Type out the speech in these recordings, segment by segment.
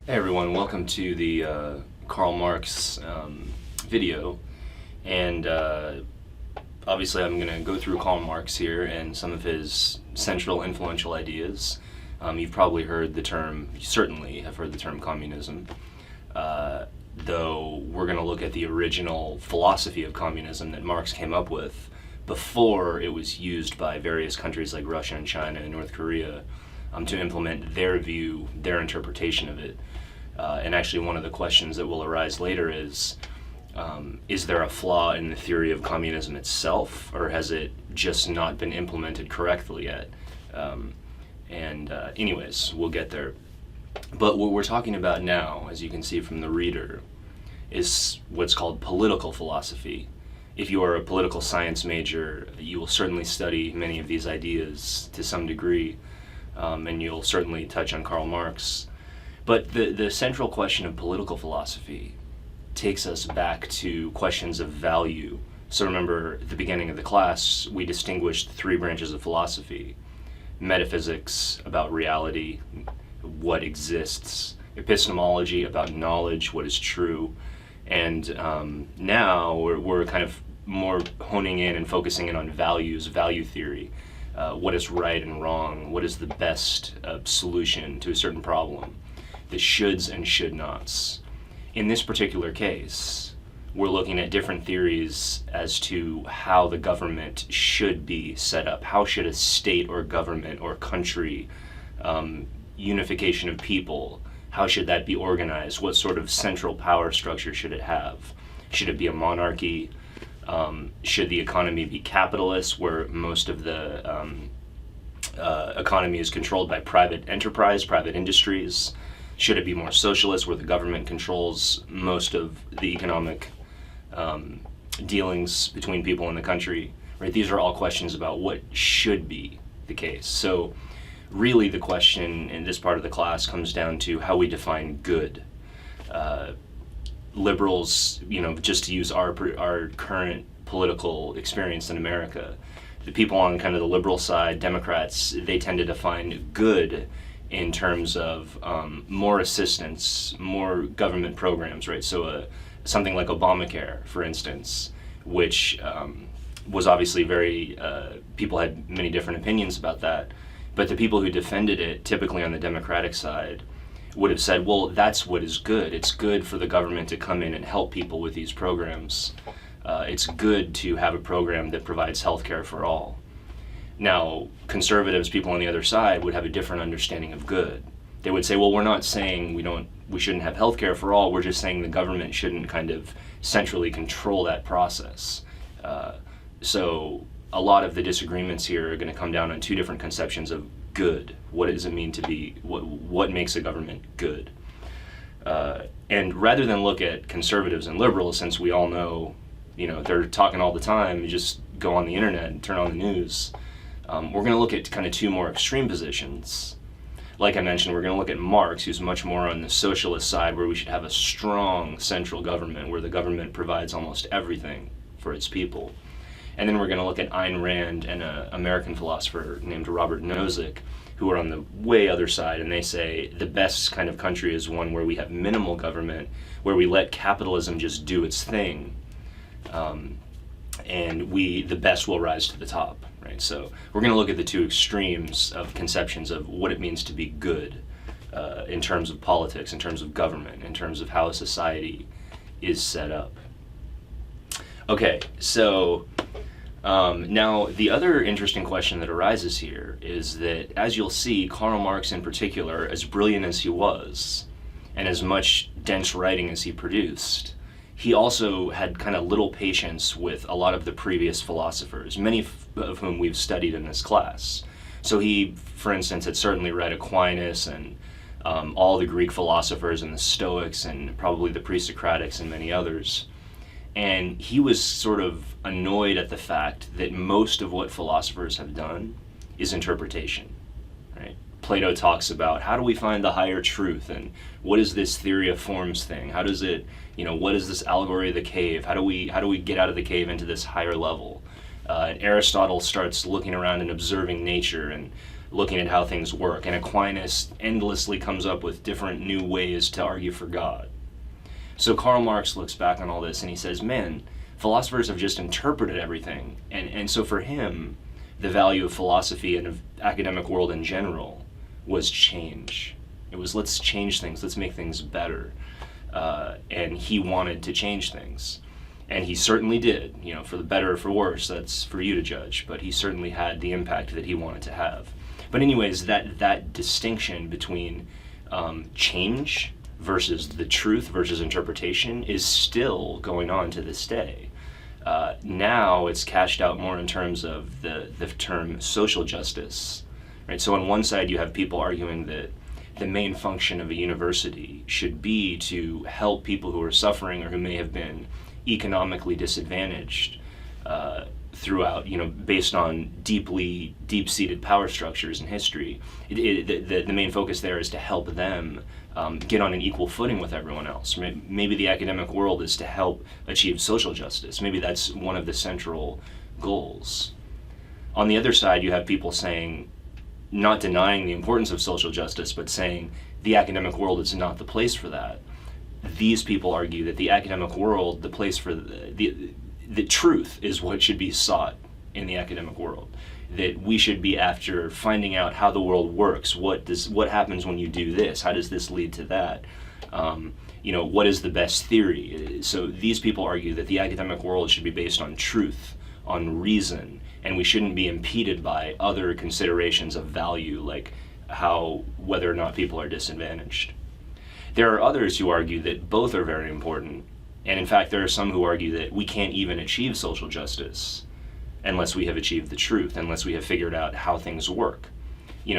Hey everyone, welcome to the Karl Marx video, and obviously I'm going to go through Karl Marx here and some of his central influential ideas. You've probably heard the term, you certainly have heard the term communism, though we're going to look at the original philosophy of communism that Marx came up with before it was used by various countries like Russia and China and North Korea to implement their view, their interpretation of it. And actually one of the questions that will arise later is there a flaw in the theory of communism itself, or has it just not been implemented correctly yet? Anyways, we'll get there. But what we're talking about now, as you can see from the reader, is what's called political philosophy. If you are a political science major, you will certainly study many of these ideas to some degree, and you'll certainly touch on Karl Marx. But the central question of political philosophy takes us back to questions of value. So remember, at the beginning of the class, we distinguished three branches of philosophy: metaphysics, about reality, what exists; epistemology, about knowledge, what is true; and now we're kind of more honing in and focusing in on values, value theory. What is right and wrong? What is the best solution to a certain problem? The shoulds and should nots. In this particular case, we're looking at different theories as to how the government should be set up. How should a state or government or country, unification of people, how should that be organized? What sort of central power structure should it have? Should it be a monarchy? Should the economy be capitalist, where most of the economy is controlled by private enterprise, private industries? Should it be more socialist, where the government controls most of the economic dealings between people in the country? Right? These are all questions about what should be the case. So really the question in this part of the class comes down to how we define good. Liberals, just to use our current political experience in America, the people on kind of the liberal side, Democrats, they tend to define good in terms of more assistance, more government programs, right? So something like Obamacare, for instance, which was obviously very, people had many different opinions about that, but the people who defended it, typically on the Democratic side, would have said, well, that's what is good. It's good for the government to come in and help people with these programs. It's good to have a program that provides health care for all. Now, conservatives, people on the other side, would have a different understanding of good. They would say, well, we're not saying we shouldn't have health care for all, we're just saying the government shouldn't kind of centrally control that process. So a lot of the disagreements here are going to come down on two different conceptions of good. What does it mean to be, what makes a government good? And rather than look at conservatives and liberals, since we all know, they're talking all the time, you just go on the internet and turn on the news. We're going to look at kind of two more extreme positions. Like I mentioned, we're going to look at Marx, who's much more on the socialist side, where we should have a strong central government, where the government provides almost everything for its people. And then we're going to look at Ayn Rand and an American philosopher named Robert Nozick, who are on the way other side, and they say the best kind of country is one where we have minimal government, where we let capitalism just do its thing, and the best will rise to the top. Right? So we're going to look at the two extremes of conceptions of what it means to be good in terms of politics, in terms of government, in terms of how a society is set up. Okay, so now the other interesting question that arises here is that, as you'll see, Karl Marx in particular, as brilliant as he was, and as much dense writing as he produced, he also had kind of little patience with a lot of the previous philosophers, many of whom we've studied in this class. So he, for instance, had certainly read Aquinas and all the Greek philosophers and the Stoics and probably the pre-Socratics and many others. And he was sort of annoyed at the fact that most of what philosophers have done is interpretation, right? Plato talks about, how do we find the higher truth, and what is this theory of forms thing? How does it, what is this allegory of the cave? How do we get out of the cave into this higher level? And Aristotle starts looking around and observing nature and looking at how things work. And Aquinas endlessly comes up with different new ways to argue for God. So Karl Marx looks back on all this and he says, man, philosophers have just interpreted everything. And so for him, the value of philosophy and of academic world in general was change. It was, let's change things, let's make things better. And he wanted to change things. And he certainly did, for the better or for worse, that's for you to judge, but he certainly had the impact that he wanted to have. But anyways, that distinction between change versus the truth versus interpretation is still going on to this day. Now it's cashed out more in terms of the term social justice, right? So on one side you have people arguing that the main function of a university should be to help people who are suffering or who may have been economically disadvantaged throughout, based on deep-seated power structures in history. The main focus there is to help them get on an equal footing with everyone else. Maybe the academic world is to help achieve social justice. Maybe that's one of the central goals. On the other side, you have people saying, not denying the importance of social justice, but saying the academic world is not the place for that. These people argue that the academic world, the place for the truth is what should be sought in the academic world. That we should be after finding out how the world works. What happens when you do this? How does this lead to that? What is the best theory? So these people argue that the academic world should be based on truth, on reason, and we shouldn't be impeded by other considerations of value, like whether or not people are disadvantaged. There are others who argue that both are very important, and in fact there are some who argue that we can't even achieve social justice unless we have achieved the truth, unless we have figured out how things work.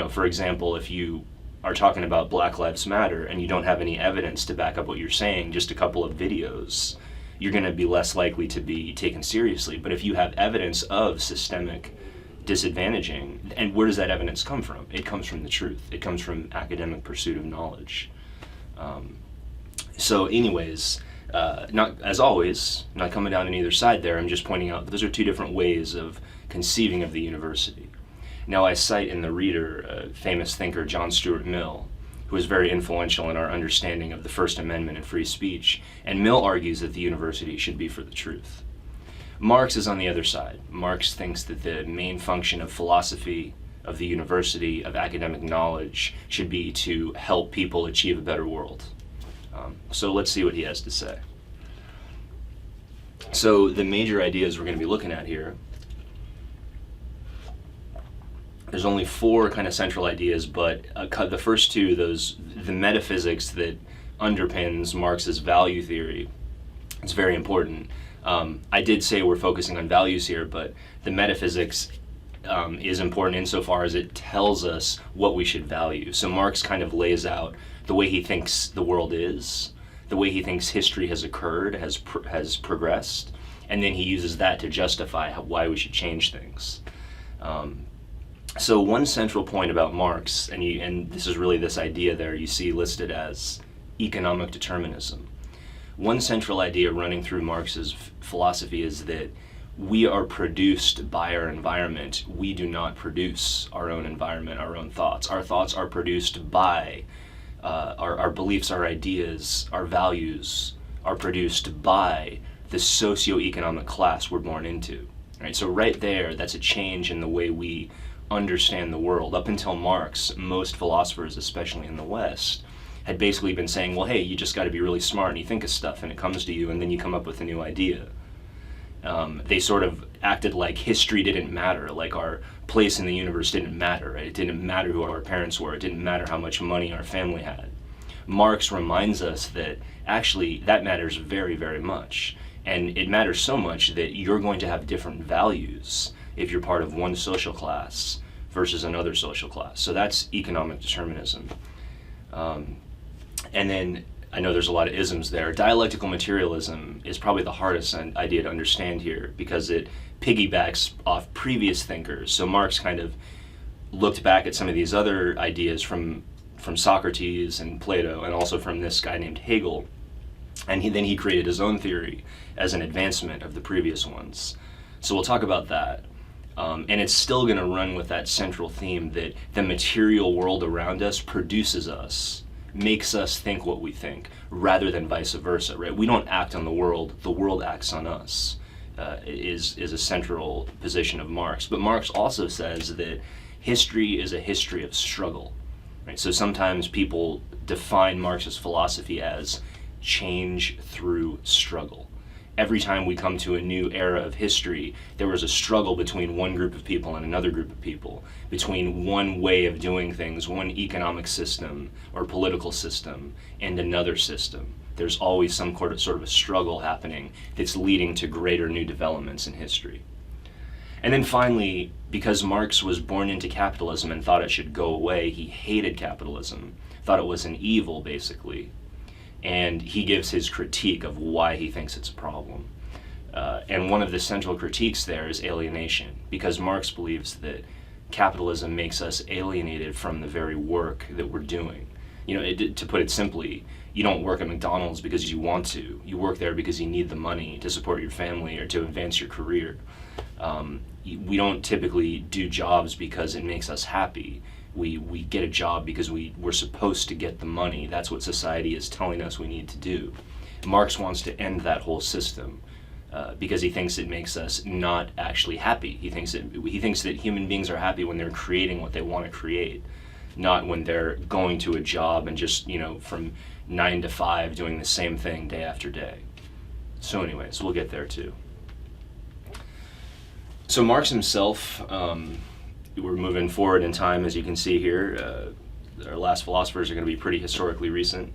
For example, if you are talking about Black Lives Matter and you don't have any evidence to back up what you're saying, just a couple of videos, you're going to be less likely to be taken seriously. But if you have evidence of systemic disadvantaging, and where does that evidence come from? It comes from the truth. It comes from academic pursuit of knowledge. So anyways, not as always, not coming down on either side there, I'm just pointing out that those are two different ways of conceiving of the university. Now I cite in the Reader a famous thinker, John Stuart Mill, who was very influential in our understanding of the First Amendment and free speech, and Mill argues that the university should be for the truth. Marx is on the other side. Marx thinks that the main function of philosophy, of the university, of academic knowledge, should be to help people achieve a better world. So let's see what he has to say. So the major ideas we're going to be looking at here, there's only four kind of central ideas, but the first two, the metaphysics that underpins Marx's value theory, it's very important. I did say we're focusing on values here, but the metaphysics is important insofar as it tells us what we should value. So Marx kind of lays out the way he thinks the world is, the way he thinks history has occurred, has progressed, and then he uses that to justify why we should change things. So one central point about Marx, and this is really this idea there you see listed as economic determinism. One central idea running through Marx's philosophy is that we are produced by our environment. We do not produce our own environment, our own thoughts. Our thoughts are produced by our beliefs, our ideas, our values are produced by the socioeconomic class we're born into. Right? So right there, that's a change in the way we understand the world. Up until Marx, most philosophers, especially in the West, had basically been saying, well, hey, you just got to be really smart and you think of stuff and it comes to you and then you come up with a new idea. They sort of acted like history didn't matter, like our place in the universe didn't matter, right? It didn't matter who our parents were, it didn't matter how much money our family had. Marx reminds us that actually that matters very, very much. And it matters so much that you're going to have different values if you're part of one social class versus another social class. So that's economic determinism. And then I know there's a lot of isms there. Dialectical materialism is probably the hardest idea to understand here because it piggybacks off previous thinkers. So Marx kind of looked back at some of these other ideas from Socrates and Plato and also from this guy named Hegel. And then he created his own theory as an advancement of the previous ones. So we'll talk about that. And it's still going to run with that central theme that the material world around us produces us, makes us think what we think, rather than vice versa, right? We don't act on the world acts on us, is a central position of Marx. But Marx also says that history is a history of struggle, right? So sometimes people define Marx's philosophy as change through struggle. Every time we come to a new era of history, there was a struggle between one group of people and another group of people, between one way of doing things, one economic system or political system, and another system. There's always some sort of a struggle happening that's leading to greater new developments in history. And then finally, because Marx was born into capitalism and thought it should go away, he hated capitalism, thought it was an evil, basically. And he gives his critique of why he thinks it's a problem. And one of the central critiques there is alienation, because Marx believes that capitalism makes us alienated from the very work that we're doing. To put it simply, you don't work at McDonald's because you want to. You work there because you need the money to support your family or to advance your career. We don't typically do jobs because it makes us happy. We get a job because we're supposed to get the money. That's what society is telling us we need to do. Marx wants to end that whole system because he thinks it makes us not actually happy. He thinks that human beings are happy when they're creating what they want to create, not when they're going to a job and just, from 9 to 5 doing the same thing day after day. So anyways, we'll get there too. So Marx himself, we're moving forward in time, as you can see here. Our last philosophers are going to be pretty historically recent.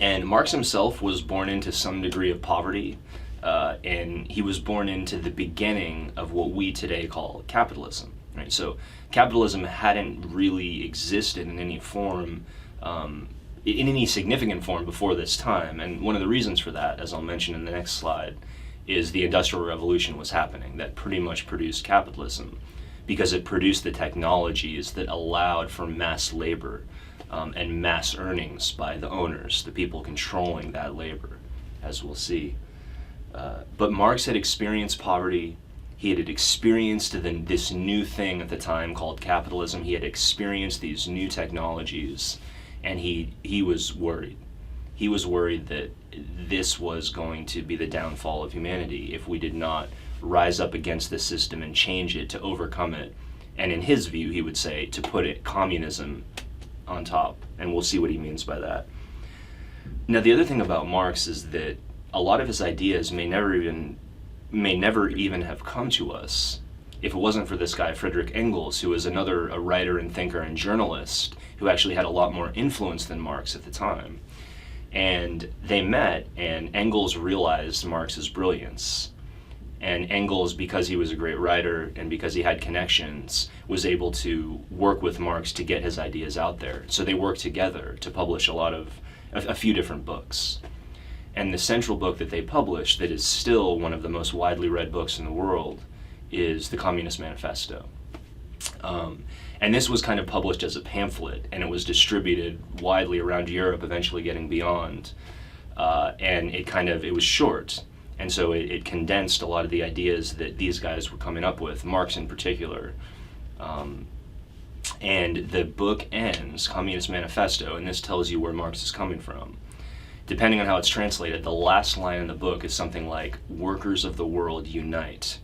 And Marx himself was born into some degree of poverty, and he was born into the beginning of what we today call capitalism. Right? So capitalism hadn't really existed in any form, in any significant form before this time. And one of the reasons for that, as I'll mention in the next slide, is the Industrial Revolution was happening that pretty much produced capitalism, because it produced the technologies that allowed for mass labor and mass earnings by the owners, the people controlling that labor, as we'll see. But Marx had experienced poverty. He had experienced this new thing at the time called capitalism. He had experienced these new technologies, and he was worried. He was worried that this was going to be the downfall of humanity if we did not rise up against the system and change it to overcome it. And in his view, he would say, to put communism on top. And we'll see what he means by that. Now, the other thing about Marx is that a lot of his ideas may never even have come to us if it wasn't for this guy, Friedrich Engels, who was a writer and thinker and journalist who actually had a lot more influence than Marx at the time. And they met, and Engels realized Marx's brilliance. And Engels, because he was a great writer and because he had connections, was able to work with Marx to get his ideas out there. So they worked together to publish a few different books. And the central book that they published, that is still one of the most widely read books in the world, is the Communist Manifesto. And this was kind of published as a pamphlet, and it was distributed widely around Europe, eventually getting beyond. And it was short, and so it condensed a lot of the ideas that these guys were coming up with, Marx in particular. And the book ends, Communist Manifesto, and this tells you where Marx is coming from. Depending on how it's translated, the last line in the book is something like, "Workers of the world unite,"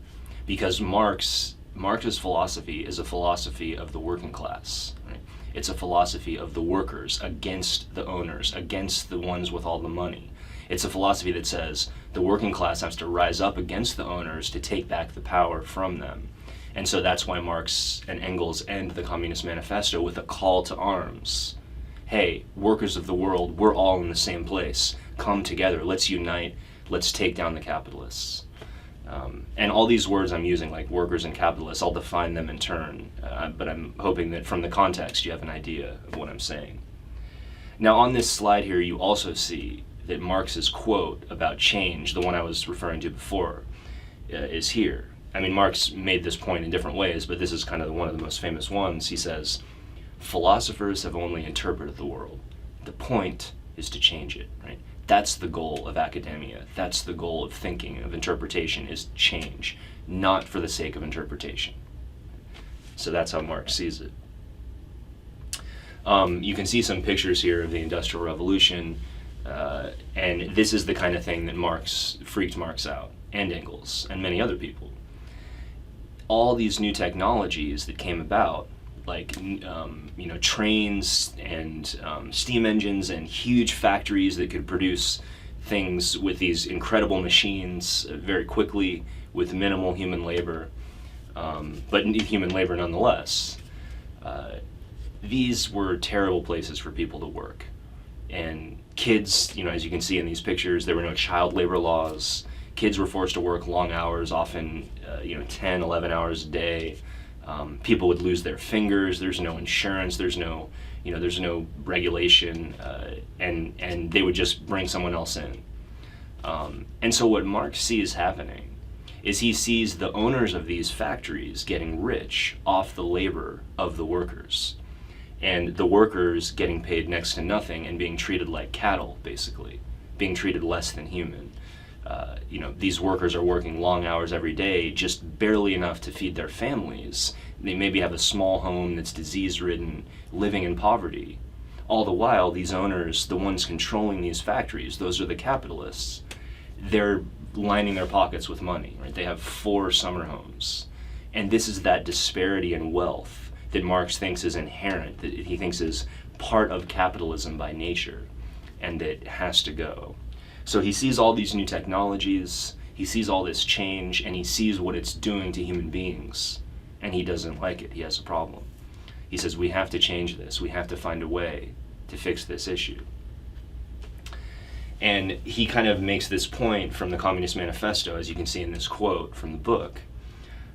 because Marx's philosophy is a philosophy of the working class. Right? It's a philosophy of the workers against the owners, against the ones with all the money. It's a philosophy that says the working class has to rise up against the owners to take back the power from them. And so that's why Marx and Engels end the Communist Manifesto with a call to arms. Hey, workers of the world, we're all in the same place. Come together, let's unite, let's take down the capitalists. And all these words I'm using, like workers and capitalists, I'll define them in turn, but I'm hoping that from the context you have an idea of what I'm saying. Now on this slide here, you also see that Marx's quote about change, the one I was referring to before, is here. I mean, Marx made this point in different ways, but this is kind of one of the most famous ones. He says, "Philosophers have only interpreted the world. The point is to change it," right? That's the goal of academia. That's the goal of thinking, of interpretation, is change. not for the sake of interpretation. So that's how Marx sees it. You can see some pictures here of the Industrial Revolution, and this is the kind of thing that freaked Marx out, and Engels, and many other people. All these new technologies that came about, like trains and steam engines and huge factories that could produce things with these incredible machines very quickly with minimal human labor, but human labor nonetheless. These were terrible places for people to work. And kids, as you can see in these pictures, there were no child labor laws. Kids were forced to work long hours, often 10, 11 hours a day. People would lose their fingers. There's no insurance. There's no regulation, and they would just bring someone else in. And so what Marx sees happening is he sees the owners of these factories getting rich off the labor of the workers, and the workers getting paid next to nothing and being treated like cattle, basically, being treated less than human. These workers are working long hours every day, just barely enough to feed their families. They maybe have a small home that's disease-ridden, living in poverty. All the while, these owners, the ones controlling these factories, those are the capitalists, they're lining their pockets with money, right? They have 4 summer homes. And this is that disparity in wealth that Marx thinks is inherent, that he thinks is part of capitalism by nature, and that has to go. So he sees all these new technologies, he sees all this change, and he sees what it's doing to human beings, and he doesn't like it. He has a problem. He says, we have to change this. We have to find a way to fix this issue. And he kind of makes this point from the Communist Manifesto, as you can see in this quote from the book.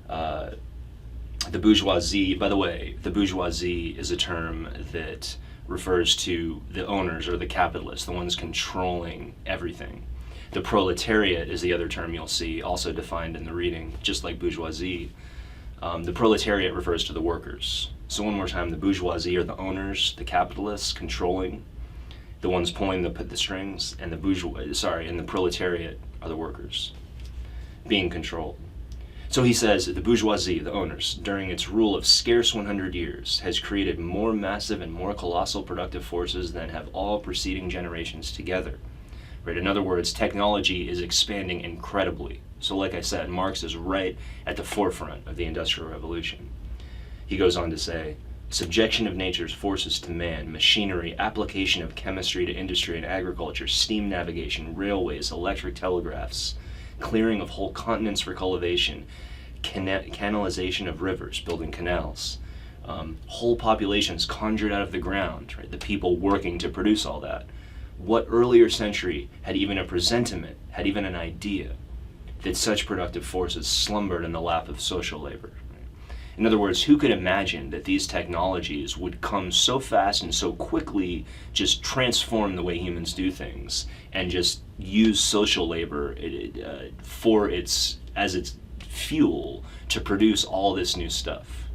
The bourgeoisie, by the way, the bourgeoisie is a term that refers to the owners or the capitalists, the ones controlling everything. The proletariat is the other term you'll see, also defined in the reading, just like bourgeoisie. The proletariat refers to the workers. So one more time, the bourgeoisie are the owners, the capitalists controlling, the ones pulling the strings, and the proletariat are the workers being controlled. So he says, the bourgeoisie, the owners, during its rule of scarce 100 years, has created more massive and more colossal productive forces than have all preceding generations together. Right? In other words, technology is expanding incredibly. So like I said, Marx is right at the forefront of the Industrial Revolution. He goes on to say, subjection of nature's forces to man, machinery, application of chemistry to industry and agriculture, steam navigation, railways, electric telegraphs, clearing of whole continents for cultivation, canalization of rivers, building canals, whole populations conjured out of the ground, right? The people working to produce all that. What earlier century had even a presentiment, had even an idea that such productive forces slumbered in the lap of social labor? Right? In other words, who could imagine that these technologies would come so fast and so quickly, just transform the way humans do things, and just use social labor as its fuel to produce all this new stuff?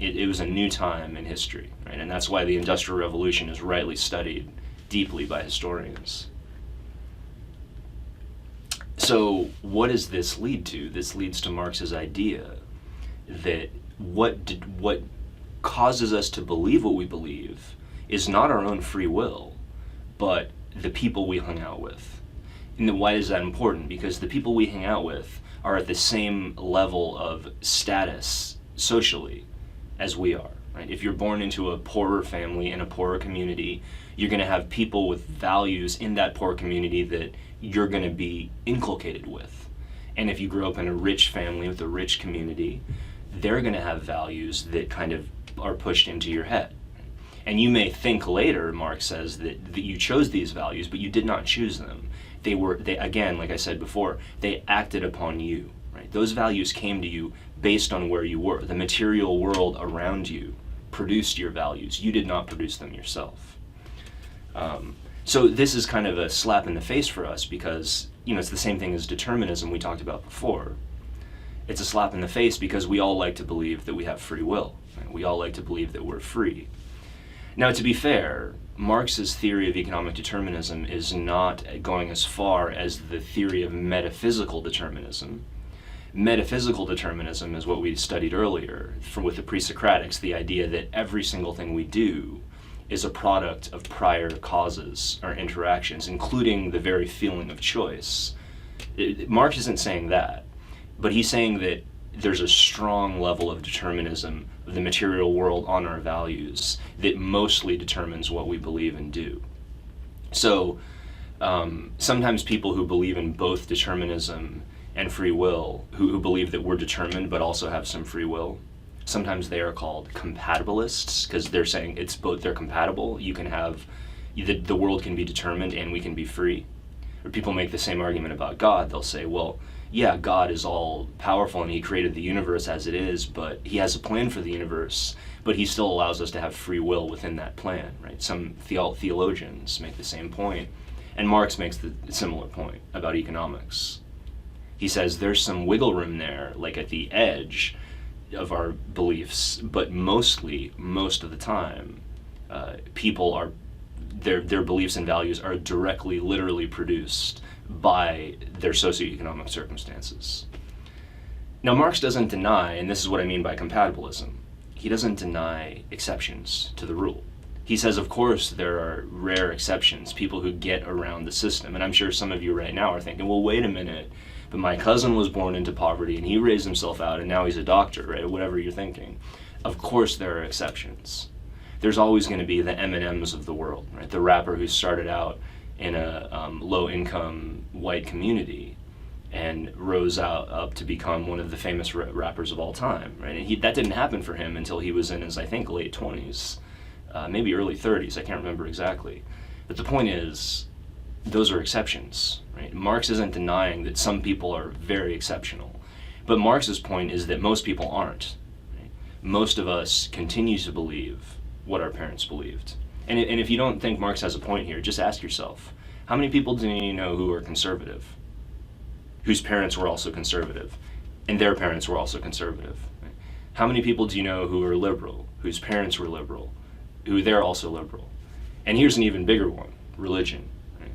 It was a new time in history, right? And that's why the Industrial Revolution is rightly studied deeply by historians. So what does this lead to? This leads to Marx's idea that what causes us to believe what we believe is not our own free will, but the people we hung out with. And why is that important? Because the people we hang out with are at the same level of status socially as we are. Right? If you're born into a poorer family in a poorer community, you're going to have people with values in that poor community that you're going to be inculcated with. And if you grow up in a rich family with a rich community, they're going to have values that kind of are pushed into your head. And you may think later, Marx says, that you chose these values, but you did not choose them. They again, like I said before, they acted upon you. Right? Those values came to you based on where you were. The material world around you produced your values. You did not produce them yourself. So this is kind of a slap in the face for us because, it's the same thing as determinism we talked about before. It's a slap in the face because we all like to believe that we have free will. Right? We all like to believe that we're free. Now, to be fair, Marx's theory of economic determinism is not going as far as the theory of metaphysical determinism. Metaphysical determinism is what we studied earlier with the pre-Socratics, the idea that every single thing we do is a product of prior causes or interactions, including the very feeling of choice. Marx isn't saying that, but he's saying that there's a strong level of determinism of the material world on our values that mostly determines what we believe and do. So sometimes people who believe in both determinism and free will, who believe that we're determined but also have some free will, sometimes they are called compatibilists, because they're saying it's both, they're compatible. You can have, the world can be determined and we can be free. Or people make the same argument about God. They'll say, well, yeah, God is all powerful and he created the universe as it is, but he has a plan for the universe, but he still allows us to have free will within that plan, right? Some theologians make the same point, and Marx makes the similar point about economics. He says there's some wiggle room there, like at the edge of our beliefs, but most of the time, people are, their beliefs and values are directly, literally produced by their socioeconomic circumstances. Now, Marx doesn't deny, and this is what I mean by compatibilism, he doesn't deny exceptions to the rule. He says, of course, there are rare exceptions, people who get around the system. And I'm sure some of you right now are thinking, well, wait a minute, but my cousin was born into poverty and he raised himself out and now he's a doctor, right? Whatever you're thinking. Of course there are exceptions. There's always going to be the M&Ms of the world, right? The rapper who started out in a low-income white community and rose up to become one of the famous rappers of all time, right? And that didn't happen for him until he was in his, I think, late 20s, maybe early 30s, I can't remember exactly. But the point is, those are exceptions, right? Marx isn't denying that some people are very exceptional, but Marx's point is that most people aren't, right? Most of us continue to believe what our parents believed. And if you don't think Marx has a point here, just ask yourself, how many people do you know who are conservative, whose parents were also conservative, and their parents were also conservative? Right? How many people do you know who are liberal, whose parents were liberal, who they're also liberal? And here's an even bigger one, religion. Right?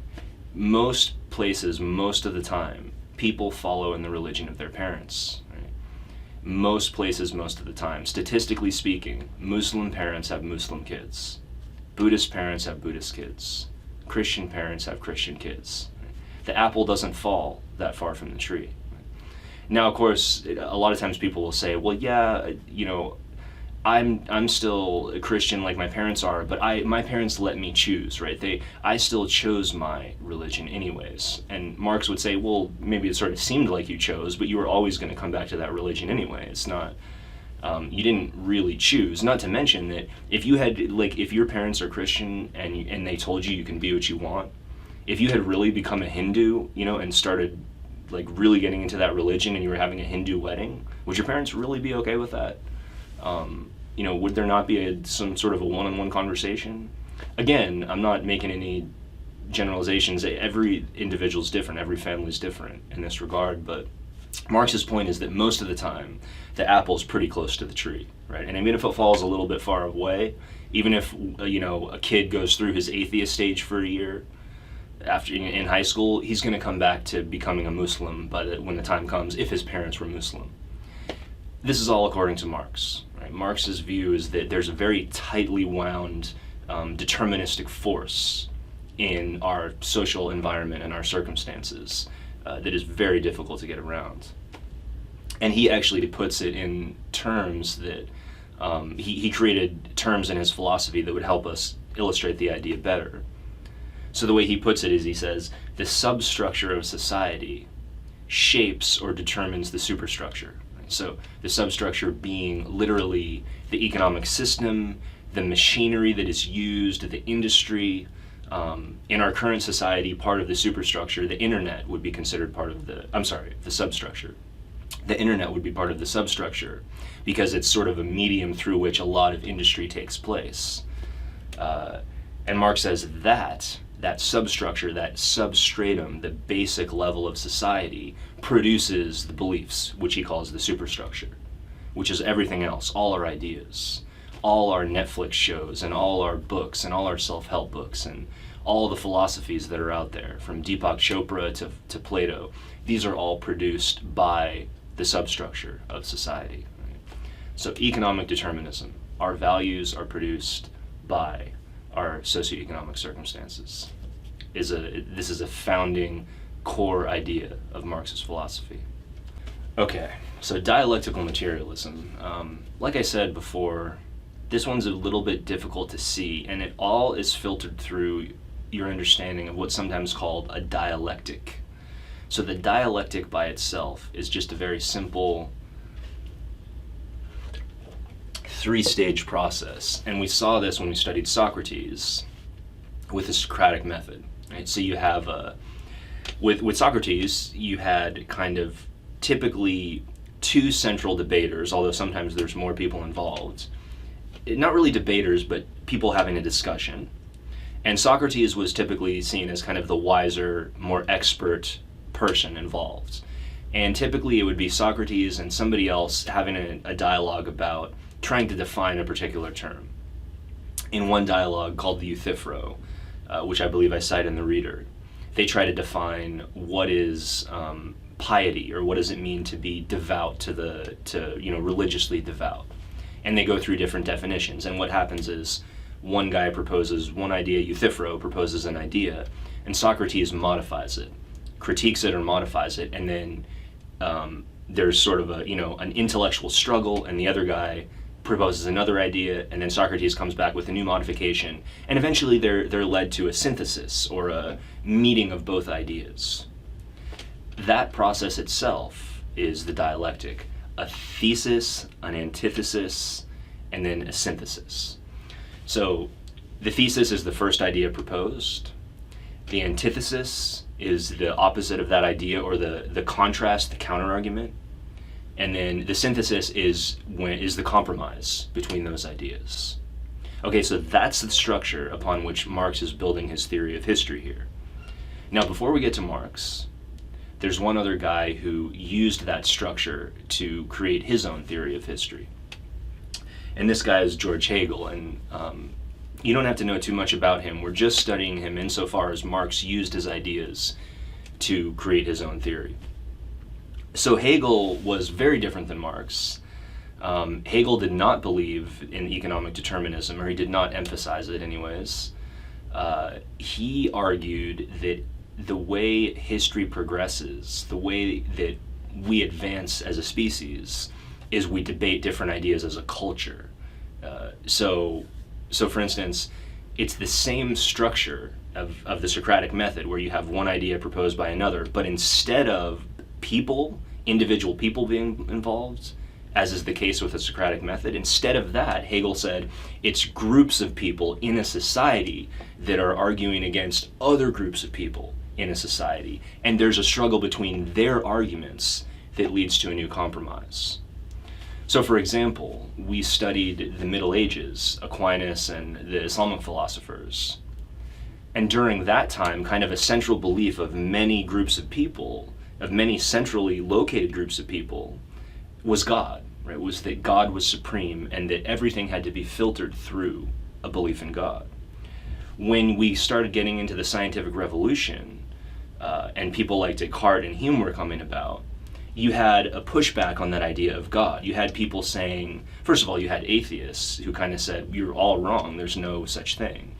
Most places, most of the time, people follow in the religion of their parents. Right? Most places, most of the time, statistically speaking, Muslim parents have Muslim kids. Buddhist parents have Buddhist kids. Christian parents have Christian kids. Right? The apple doesn't fall that far from the tree. Right? Now, of course, a lot of times people will say, well, yeah, you know, I'm still a Christian like my parents are, but my parents let me choose, right? I still chose my religion anyways. And Marx would say, well, maybe it sort of seemed like you chose, but you were always going to come back to that religion anyway. It's not, you didn't really choose. Not to mention that if your parents are Christian and they told you can be what you want, if you had really become a Hindu, you know, and started like really getting into that religion and you were having a Hindu wedding, would your parents really be okay with that? You know, would there not be some sort of a one-on-one conversation? Again, I'm not making any generalizations. Every individual is different. Every family is different in this regard. But Marx's point is that most of the time, the apple's pretty close to the tree, right? And even if it falls a little bit far away, even if, you know, a kid goes through his atheist stage for a year after in high school, he's going to come back to becoming a Muslim when the time comes, if his parents were Muslim. This is all according to Marx. Right? Marx's view is that there's a very tightly wound deterministic force in our social environment and our circumstances that is very difficult to get around. And he actually puts it in terms that he created terms in his philosophy that would help us illustrate the idea better. So the way he puts it is he says, the substructure of society shapes or determines the superstructure. So the substructure being literally the economic system, the machinery that is used, the industry. In our current society, part of the superstructure, the internet would be considered part of the substructure. The internet would be part of the substructure because it's sort of a medium through which a lot of industry takes place. And Marx says that substructure, that substratum, the basic level of society, produces the beliefs, which he calls the superstructure, which is everything else, all our ideas, all our Netflix shows, and all our books, and all our self-help books, and all the philosophies that are out there, from Deepak Chopra to Plato. These are all produced by the substructure of society. Right? So economic determinism, our values are produced by our socioeconomic circumstances. This is a founding core idea of Marxist philosophy. Okay, so dialectical materialism. Like I said before, this one's a little bit difficult to see, and it all is filtered through your understanding of what's sometimes called a dialectic. So the dialectic by itself is just a very simple three-stage process, and we saw this when we studied Socrates with the Socratic method. Right? So you have with Socrates, you had kind of typically two central debaters, although sometimes there's more people involved. Not really debaters, but people having a discussion. And Socrates was typically seen as kind of the wiser, more expert person involved. And typically it would be Socrates and somebody else having a dialogue about trying to define a particular term. In one dialogue called the Euthyphro, which I believe I cite in the Reader, they try to define what is piety, or what does it mean to be devout, to religiously devout. And they go through different definitions. And what happens is one guy proposes one idea, Euthyphro proposes an idea, and Socrates modifies it, critiques it or modifies it, and then there's sort of an intellectual struggle, and the other guy proposes another idea, and then Socrates comes back with a new modification, and eventually they're led to a synthesis or a meeting of both ideas. That process itself is the dialectic: a thesis, an antithesis, and then a synthesis. So the thesis is the first idea proposed. The antithesis is the opposite of that idea, or the contrast, the counterargument. And then the synthesis is the compromise between those ideas. Okay, so that's the structure upon which Marx is building his theory of history here. Now, before we get to Marx, there's one other guy who used that structure to create his own theory of history. And this guy is Georg Hegel, and you don't have to know too much about him. We're just studying him insofar as Marx used his ideas to create his own theory. So Hegel was very different than Marx. Hegel did not believe in economic determinism, or he did not emphasize it anyways. He argued that the way history progresses, the way that we advance as a species, is we debate different ideas as a culture. So for instance, it's the same structure of the Socratic method, where you have one idea proposed by another, but instead of individual people being involved, as is the case with the Socratic method, instead of that, Hegel said it's groups of people in a society that are arguing against other groups of people in a society, and there's a struggle between their arguments that leads to a new compromise. So for example, we studied the Middle Ages, Aquinas and the Islamic philosophers. And during that time, kind of a central belief of many groups of people, of many centrally located groups of people, was God, right? Was that God was supreme, and that everything had to be filtered through a belief in God. When we started getting into the scientific revolution, and people like Descartes and Hume were coming about, you had a pushback on that idea of God. You had people saying, first of all, you had atheists who kind of said, you're all wrong, there's no such thing.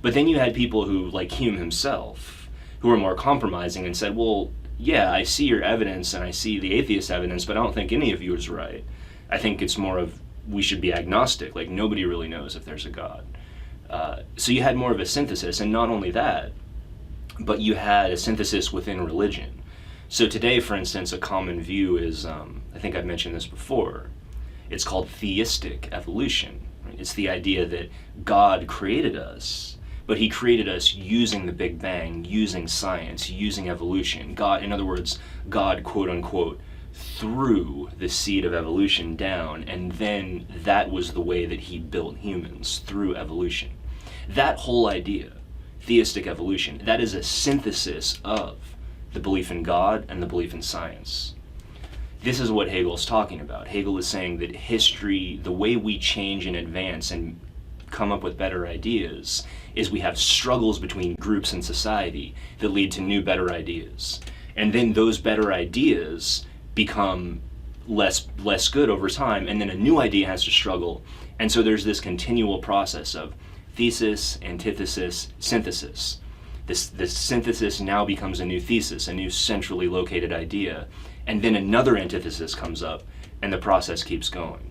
But then you had people who, like Hume himself, who were more compromising and said, well, yeah, I see your evidence and I see the atheist evidence, but I don't think any of you is right. I think it's more of, we should be agnostic, like nobody really knows if there's a God. So you had more of a synthesis, and not only that, but you had a synthesis within religion. So today, for instance, a common view is, I think I've mentioned this before, it's called theistic evolution. Right? It's the idea that God created us, but he created us using the Big Bang, using science, using evolution. God, in other words, God, quote unquote, threw the seed of evolution down, and then that was the way that he built humans, through evolution. That whole idea, theistic evolution, that is a synthesis of the belief in God and the belief in science. This is what Hegel's talking about. Hegel is saying that history, the way we change and advance and come up with better ideas, is we have struggles between groups in society that lead to new, better ideas. And then those better ideas become less good over time, and then a new idea has to struggle. And so there's this continual process of thesis, antithesis, synthesis. This synthesis now becomes a new thesis, a new centrally located idea, and then another antithesis comes up, and the process keeps going.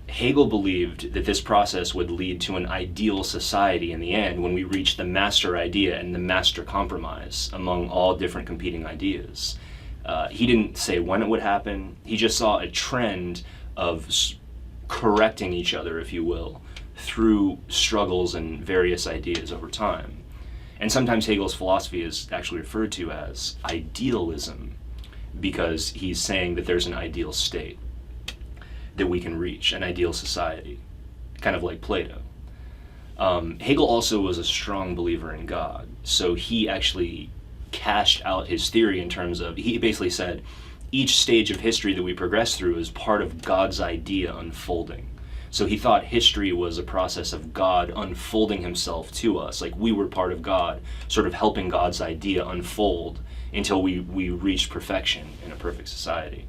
Hegel believed that this process would lead to an ideal society in the end when we reach the master idea and the master compromise among all different competing ideas. He didn't say when it would happen. He just saw a trend of correcting each other, if you will, through struggles and various ideas over time. And sometimes Hegel's philosophy is actually referred to as idealism, because he's saying that there's an ideal state that we can reach, an ideal society, kind of like Plato. Hegel also was a strong believer in God, so he actually cashed out his theory in terms of, he basically said, each stage of history that we progress through is part of God's idea unfolding. So he thought history was a process of God unfolding himself to us, like we were part of God, sort of helping God's idea unfold until we reached perfection in a perfect society.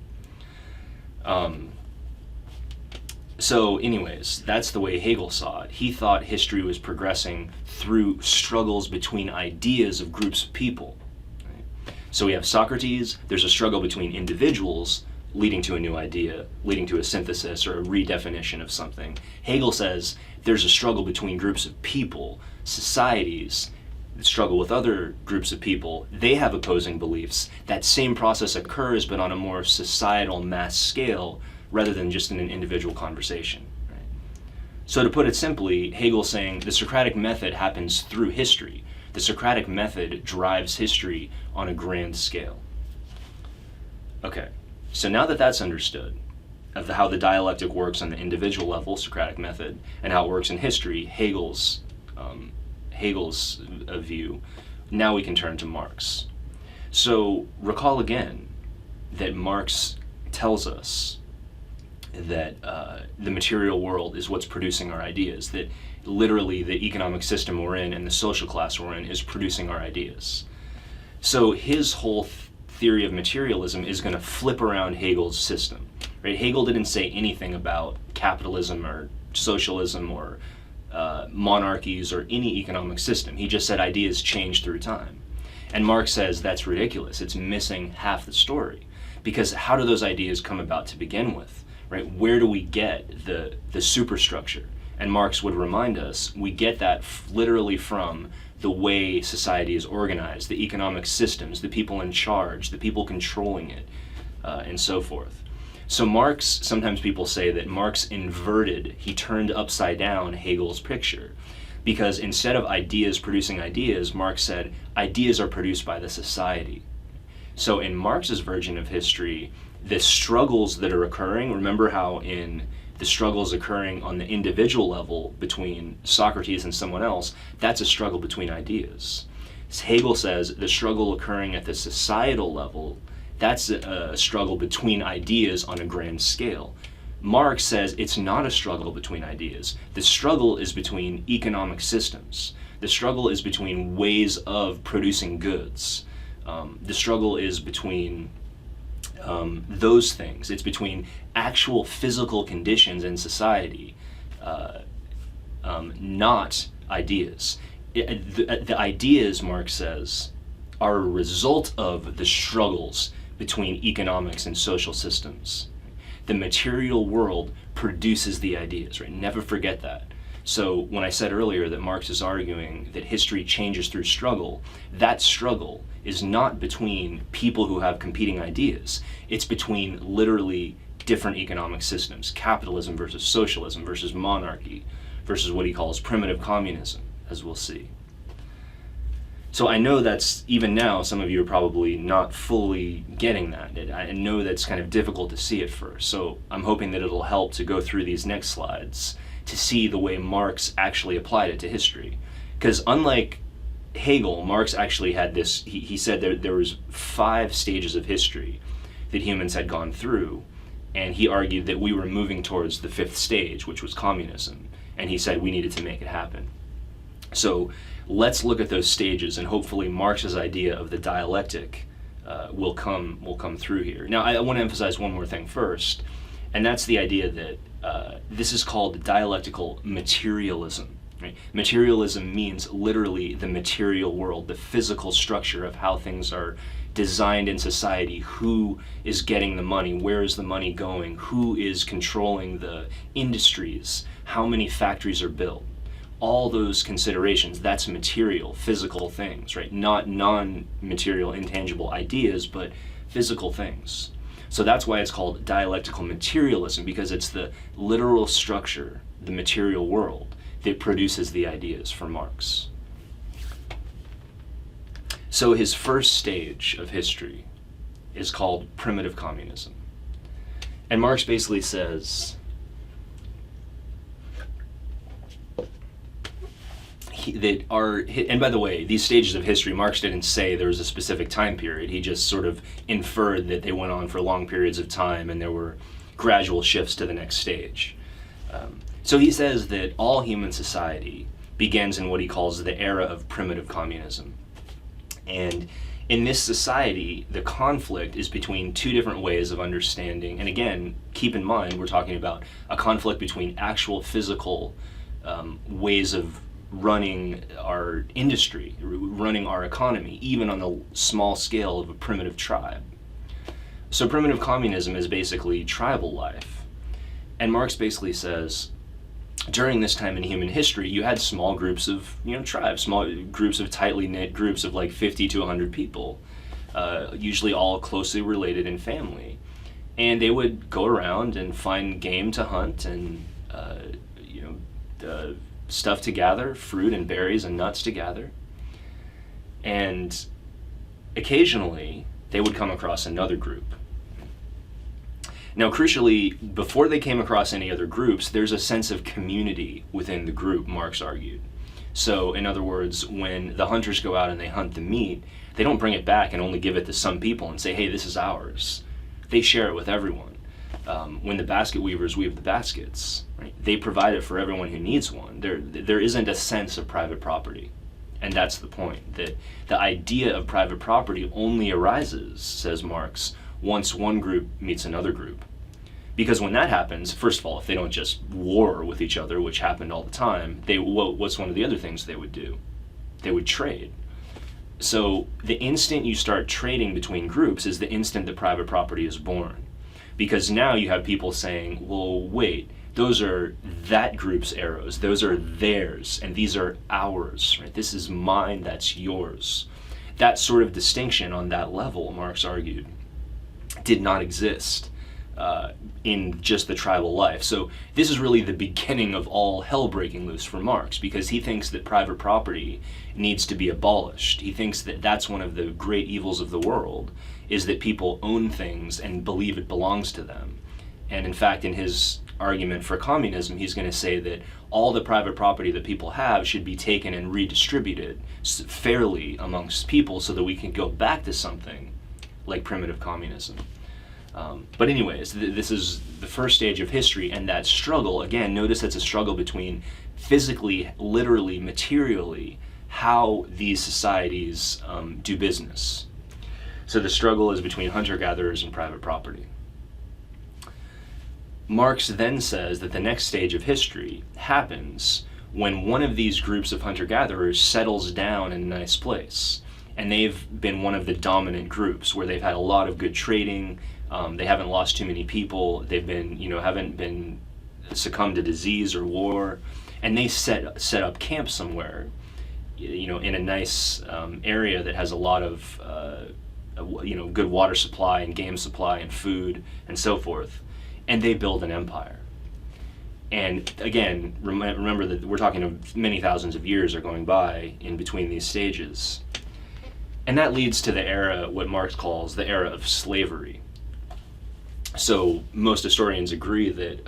So anyways, that's the way Hegel saw it. He thought history was progressing through struggles between ideas of groups of people. Right? So we have Socrates, there's a struggle between individuals leading to a new idea, leading to a synthesis or a redefinition of something. Hegel says there's a struggle between groups of people, societies that struggle with other groups of people. They have opposing beliefs. That same process occurs, but on a more societal mass scale, rather than just in an individual conversation. Right? So to put it simply, Hegel's saying the Socratic method happens through history. The Socratic method drives history on a grand scale. Okay, so now that that's understood, of how the dialectic works on the individual level, Socratic method, and how it works in history, Hegel's view, now we can turn to Marx. So recall again that Marx tells us that the material world is what's producing our ideas, that literally the economic system we're in and the social class we're in is producing our ideas. So his whole theory of materialism is going to flip around Hegel's system. Right? Hegel didn't say anything about capitalism or socialism or monarchies or any economic system. He just said ideas change through time. And Marx says that's ridiculous. It's missing half the story. Because how do those ideas come about to begin with? Right? Where do we get the superstructure? And Marx would remind us, we get that literally from the way society is organized, the economic systems, the people in charge, the people controlling it, and so forth. So Marx, sometimes people say that Marx inverted, he turned upside down Hegel's picture. Because instead of ideas producing ideas, Marx said, ideas are produced by the society. So in Marx's version of history, the struggles that are occurring, remember how in the struggles occurring on the individual level between Socrates and someone else, that's a struggle between ideas. Hegel says the struggle occurring at the societal level, that's a struggle between ideas on a grand scale. Marx says it's not a struggle between ideas. The struggle is between economic systems. The struggle is between ways of producing goods. The struggle is between those things. It's between actual physical conditions in society, not ideas. The ideas, Marx says, are a result of the struggles between economics and social systems. The material world produces the ideas, right? Never forget that. So when I said earlier that Marx is arguing that history changes through struggle, that struggle is not between people who have competing ideas. It's between literally different economic systems, capitalism versus socialism versus monarchy versus what he calls primitive communism, as we'll see. So I know that's, even now, some of you are probably not fully getting that. I know that's kind of difficult to see at first. So I'm hoping that it'll help to go through these next slides to see the way Marx actually applied it to history. Because unlike Hegel, Marx actually had this, he said there was 5 stages of history that humans had gone through, and he argued that we were moving towards the 5th stage, which was communism, and he said we needed to make it happen. So let's look at those stages, and hopefully Marx's idea of the dialectic will come through here. Now, I want to emphasize one more thing first, and that's the idea that this is called dialectical materialism. Right? Materialism means literally the material world, the physical structure of how things are designed in society, who is getting the money, where is the money going, who is controlling the industries, how many factories are built. All those considerations, that's material, physical things, right? Not non-material, intangible ideas, but physical things. So that's why it's called dialectical materialism, because it's the literal structure, the material world, that produces the ideas for Marx. So his first stage of history is called primitive communism. And Marx basically says and by the way, these stages of history, Marx didn't say there was a specific time period. He just sort of inferred that they went on for long periods of time and there were gradual shifts to the next stage. So he says that all human society begins in what he calls the era of primitive communism. And in this society, the conflict is between two different ways of understanding. And again, keep in mind, we're talking about a conflict between actual physical ways of running our industry, running our economy, even on the small scale of a primitive tribe. So primitive communism is basically tribal life. And Marx basically says, during this time in human history, you had small groups of, tribes, small groups of tightly knit groups of like 50 to 100 people, usually all closely related in family. And they would go around and find game to hunt and, stuff to gather, fruit and berries and nuts to gather. And occasionally, they would come across another group. Now, crucially, before they came across any other groups, there's a sense of community within the group, Marx argued. So, in other words, when the hunters go out and they hunt the meat, they don't bring it back and only give it to some people and say, hey, this is ours. They share it with everyone. When the basket weavers weave the baskets, right, they provide it for everyone who needs one. There isn't a sense of private property. And that's the point, that the idea of private property only arises, says Marx, once one group meets another group. Because when that happens, first of all, if they don't just war with each other, which happened all the time, what's one of the other things they would do? They would trade. So the instant you start trading between groups is the instant that private property is born. Because now you have people saying, well, wait, those are that group's arrows, those are theirs, and these are ours, right? This is mine, that's yours. That sort of distinction on that level, Marx argued, did not exist in just the tribal life. So this is really the beginning of all hell breaking loose for Marx, because he thinks that private property needs to be abolished. He thinks that that's one of the great evils of the world, is that people own things and believe it belongs to them. And in fact, in his argument for communism, he's going to say that all the private property that people have should be taken and redistributed fairly amongst people so that we can go back to something like primitive communism. But anyways, this is the first stage of history, and that struggle, again, notice it's a struggle between physically, literally, materially, how these societies do business. So the struggle is between hunter-gatherers and private property. Marx then says that the next stage of history happens when one of these groups of hunter-gatherers settles down in a nice place. And they've been one of the dominant groups where they've had a lot of good trading, they haven't lost too many people, they've been, haven't been succumbed to disease or war, and they set up camp somewhere, in a nice area that has a lot of, good water supply and game supply and food and so forth. And they build an empire. And again, remember that we're talking of many thousands of years are going by in between these stages. And that leads to the era, what Marx calls the era of slavery. So most historians agree that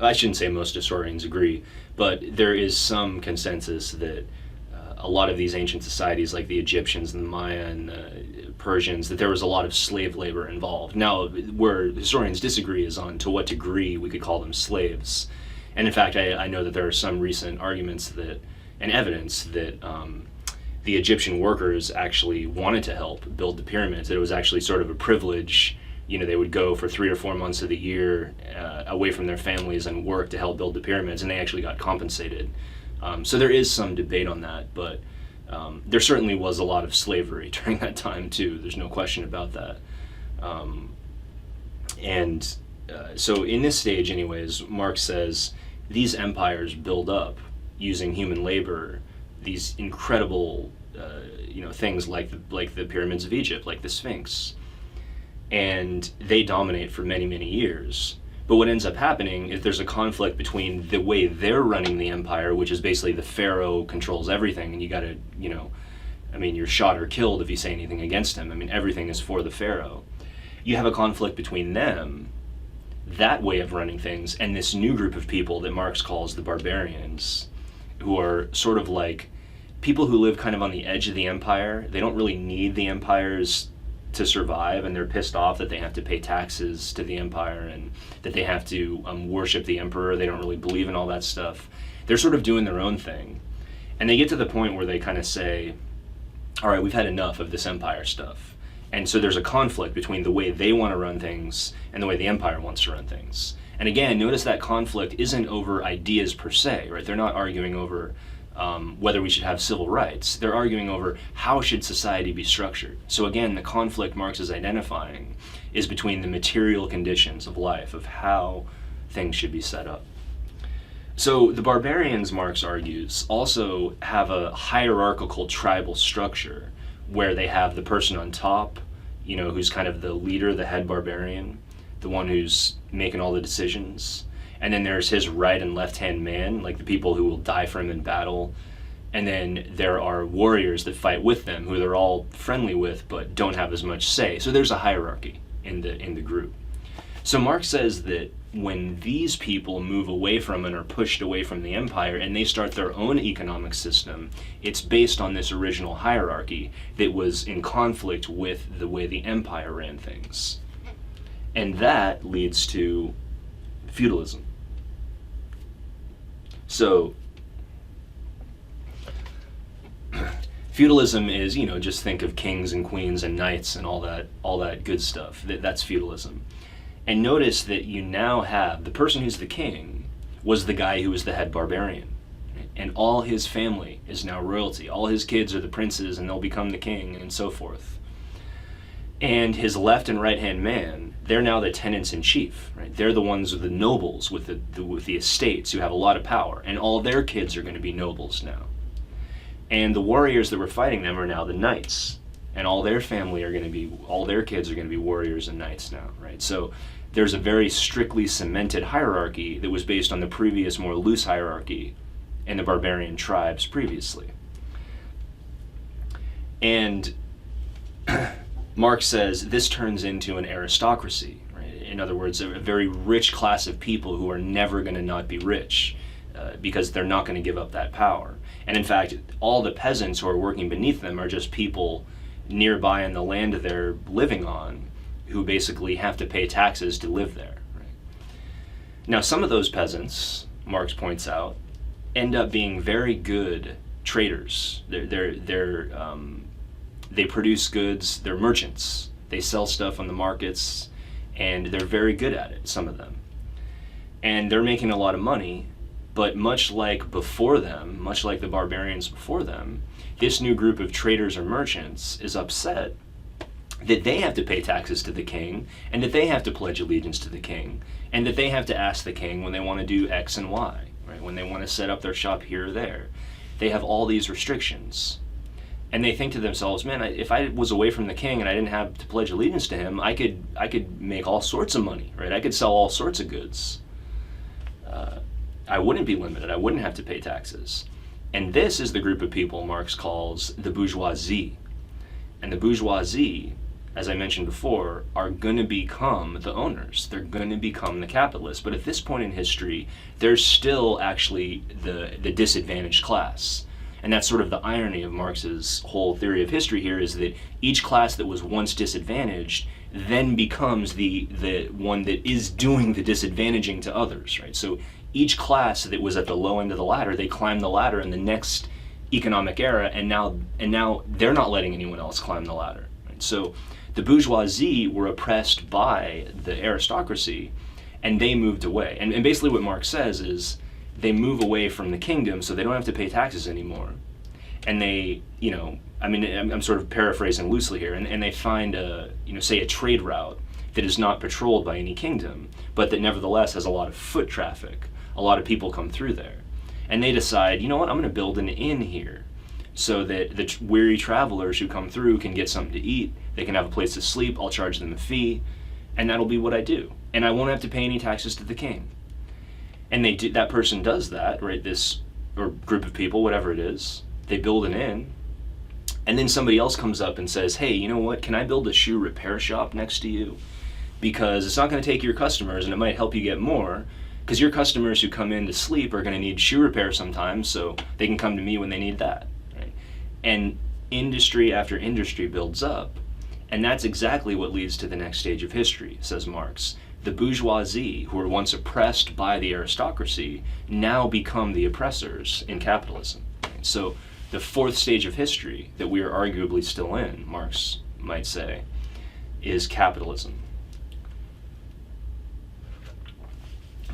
I shouldn't say most historians agree, but there is some consensus that a lot of these ancient societies, like the Egyptians and the Maya and the Persians, that there was a lot of slave labor involved. Now, where historians disagree is on to what degree we could call them slaves. And in fact, I know that there are some recent arguments that, and evidence that the Egyptian workers actually wanted to help build the pyramids. That it was actually sort of a privilege. They would go for 3 or 4 months of the year away from their families and work to help build the pyramids, and they actually got compensated. So there is some debate on that, but there certainly was a lot of slavery during that time too. There's no question about that. So in this stage anyways, Marx says these empires build up using human labor, these incredible things like the pyramids of Egypt, like the Sphinx. And they dominate for many, many years. But what ends up happening is there's a conflict between the way they're running the empire, which is basically the pharaoh controls everything, and you gotta, you're shot or killed if you say anything against him. Everything is for the pharaoh. You have a conflict between them, that way of running things, and this new group of people that Marx calls the barbarians, who are sort of like people who live kind of on the edge of the empire. They don't really need the empires to survive, and they're pissed off that they have to pay taxes to the empire and that they have to worship the emperor. They don't really believe in all that stuff. They're sort of doing their own thing, and they get to the point where they kind of say, all right, we've had enough of this empire stuff. And so there's a conflict between the way they want to run things and the way the empire wants to run things. And again, notice that conflict isn't over ideas per se, right? They're not arguing over whether we should have civil rights. They're arguing over how should society be structured. So again, the conflict Marx is identifying is between the material conditions of life, of how things should be set up. So the barbarians, Marx argues, also have a hierarchical tribal structure where they have the person on top, who's kind of the leader, the head barbarian, the one who's making all the decisions. And then there's his right and left-hand man, like the people who will die for him in battle. And then there are warriors that fight with them, who they're all friendly with, but don't have as much say. So there's a hierarchy in the group. So Marx says that when these people move away from and are pushed away from the empire and they start their own economic system, it's based on this original hierarchy that was in conflict with the way the empire ran things. And that leads to feudalism. So feudalism is, just think of kings and queens and knights and all that good stuff. That's feudalism. And notice that you now have the person who's the king was the guy who was the head barbarian. And all his family is now royalty. All his kids are the princes and they'll become the king and so forth. And his left and right-hand man, they're now the tenants-in-chief, right? They're the ones with the nobles, with the estates, who have a lot of power, and all their kids are going to be nobles now. And the warriors that were fighting them are now the knights, and all their kids are going to be warriors and knights now, right? So there's a very strictly cemented hierarchy that was based on the previous, more loose hierarchy in the barbarian tribes previously. And Marx says this turns into an aristocracy, right? In other words, a very rich class of people who are never going to not be rich because they're not going to give up that power. And in fact, all the peasants who are working beneath them are just people nearby in the land they're living on who basically have to pay taxes to live there. Right? Now, some of those peasants, Marx points out, end up being very good traders. They produce goods, they're merchants. They sell stuff on the markets, and they're very good at it, some of them. And they're making a lot of money, but much like before them, much like the barbarians before them, this new group of traders or merchants is upset that they have to pay taxes to the king, and that they have to pledge allegiance to the king, and that they have to ask the king when they want to do X and Y, right? When they want to set up their shop here or there. They have all these restrictions. And they think to themselves, man, if I was away from the king and I didn't have to pledge allegiance to him, I could make all sorts of money, right? I could sell all sorts of goods. I wouldn't be limited. I wouldn't have to pay taxes. And this is the group of people Marx calls the bourgeoisie. And the bourgeoisie, as I mentioned before, are going to become the owners. They're going to become the capitalists. But at this point in history, they're still actually the disadvantaged class. And that's sort of the irony of Marx's whole theory of history here, is that each class that was once disadvantaged then becomes the one that is doing the disadvantaging to others, right? So each class that was at the low end of the ladder, they climbed the ladder in the next economic era, and now they're not letting anyone else climb the ladder. Right? So the bourgeoisie were oppressed by the aristocracy, and they moved away. And basically what Marx says is they move away from the kingdom so they don't have to pay taxes anymore. And they, I'm sort of paraphrasing loosely here, and they find say a trade route that is not patrolled by any kingdom, but that nevertheless has a lot of foot traffic. A lot of people come through there. And they decide, you know what, I'm going to build an inn here so that the weary travelers who come through can get something to eat, they can have a place to sleep, I'll charge them a fee, and that'll be what I do. And I won't have to pay any taxes to the king. And that person does that, right, or group of people, whatever it is, they build an inn, and then somebody else comes up and says, hey, you know what, can I build a shoe repair shop next to you? Because it's not going to take your customers, and it might help you get more, because your customers who come in to sleep are going to need shoe repair sometimes, so they can come to me when they need that. Right? And industry after industry builds up, and that's exactly what leads to the next stage of history, says Marx. The bourgeoisie, who were once oppressed by the aristocracy, now become the oppressors in capitalism. Right? So the fourth stage of history that we are arguably still in, Marx might say, is capitalism.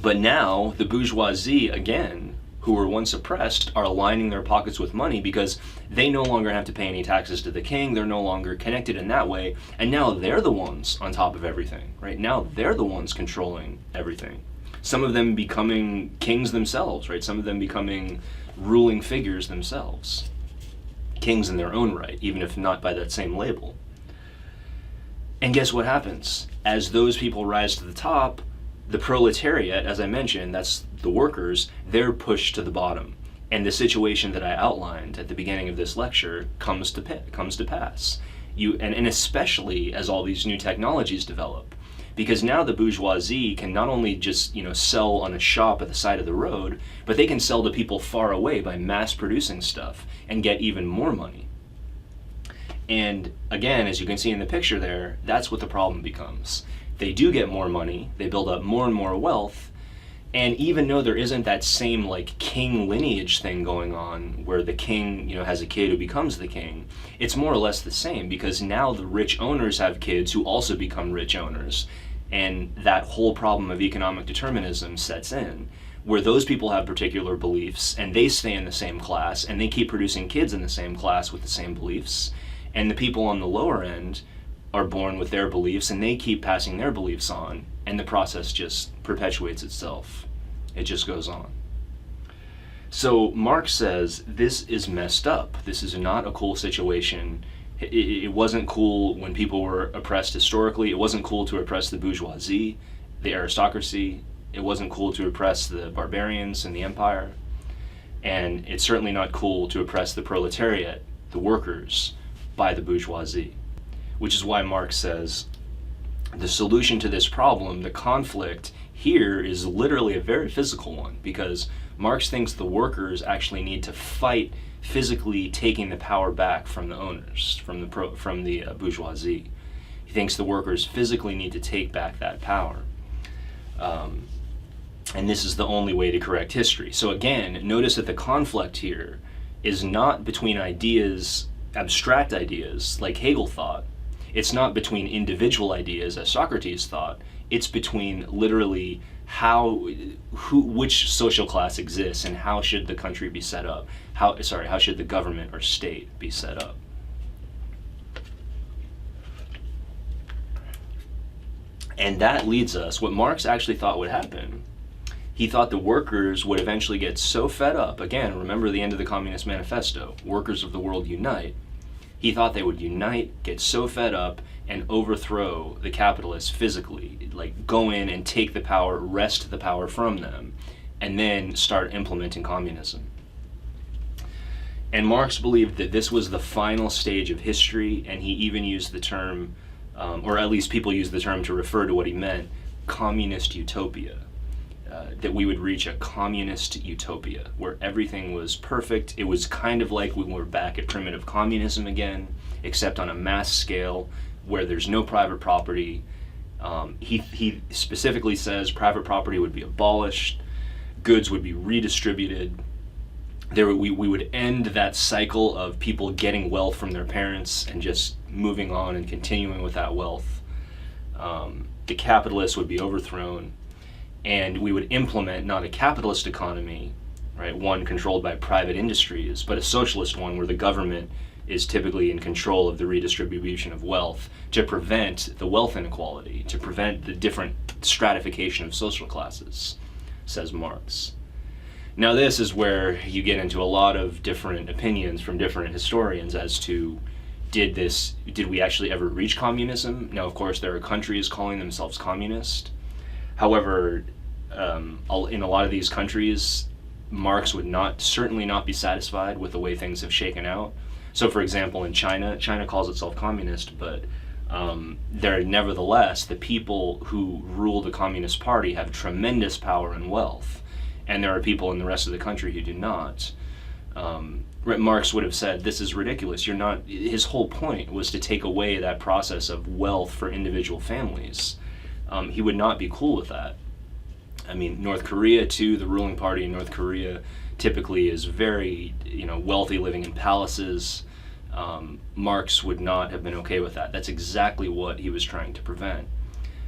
But now the bourgeoisie, again, who were once oppressed, are lining their pockets with money because they no longer have to pay any taxes to the king, they're no longer connected in that way, and now they're the ones on top of everything, right? Now they're the ones controlling everything. Some of them becoming kings themselves, right? Some of them becoming ruling figures themselves. Kings in their own right, even if not by that same label. And guess what happens? As those people rise to the top, the proletariat, as I mentioned, that's the workers, they're pushed to the bottom. And the situation that I outlined at the beginning of this lecture comes to pass. And especially as all these new technologies develop. Because now the bourgeoisie can not only just sell on a shop at the side of the road, but they can sell to people far away by mass producing stuff and get even more money. And again, as you can see in the picture there, that's what the problem becomes. They do get more money, they build up more and more wealth, and even though there isn't that same king lineage thing going on where the king has a kid who becomes the king, it's more or less the same because now the rich owners have kids who also become rich owners, and that whole problem of economic determinism sets in, where those people have particular beliefs and they stay in the same class and they keep producing kids in the same class with the same beliefs, and the people on the lower end are born with their beliefs and they keep passing their beliefs on, and the process just perpetuates itself. It just goes on. So Marx says this is messed up. This is not a cool situation. It wasn't cool when people were oppressed historically. It wasn't cool to oppress the bourgeoisie, the aristocracy. It wasn't cool to oppress the barbarians in the empire. And it's certainly not cool to oppress the proletariat, the workers, by the bourgeoisie. Which is why Marx says the solution to this problem, the conflict here, is literally a very physical one, because Marx thinks the workers actually need to fight physically taking the power back from the owners, from the bourgeoisie. He thinks the workers physically need to take back that power. And this is the only way to correct history. So again, notice that the conflict here is not between ideas, abstract ideas, like Hegel thought. It's not between individual ideas, as Socrates thought. It's between literally which social class exists and how should the country be set up. How should the government or state be set up. And that leads us, what Marx actually thought would happen, he thought the workers would eventually get so fed up. Again, remember the end of the Communist Manifesto, workers of the world unite. He thought they would unite, get so fed up, and overthrow the capitalists physically, go in and take the power, wrest the power from them, and then start implementing communism. And Marx believed that this was the final stage of history, and he even used the term, or at least people used the term to refer to what he meant, communist utopia. That we would reach a communist utopia where everything was perfect. It was kind of like we were back at primitive communism again, except on a mass scale where there's no private property. He specifically says private property would be abolished. goods would be redistributed. We would end that cycle of people getting wealth from their parents and just moving on and continuing with that wealth. The capitalists would be overthrown, and we would implement not a capitalist economy, right, one controlled by private industries, but a socialist one where the government is typically in control of the redistribution of wealth to prevent the wealth inequality, to prevent the different stratification of social classes, says Marx. Now this is where you get into a lot of different opinions from different historians as to did we actually ever reach communism? Now of course there are countries calling themselves communist. However, in a lot of these countries, Marx would certainly not be satisfied with the way things have shaken out. So for example, in China calls itself communist, but nevertheless, the people who rule the Communist Party have tremendous power and wealth, and there are people in the rest of the country who do not. Marx would have said, this is ridiculous. His whole point was to take away that process of wealth for individual families. He would not be cool with that. I mean, North Korea too, the ruling party in North Korea typically is very, wealthy, living in palaces. Marx would not have been okay with that. That's exactly what he was trying to prevent.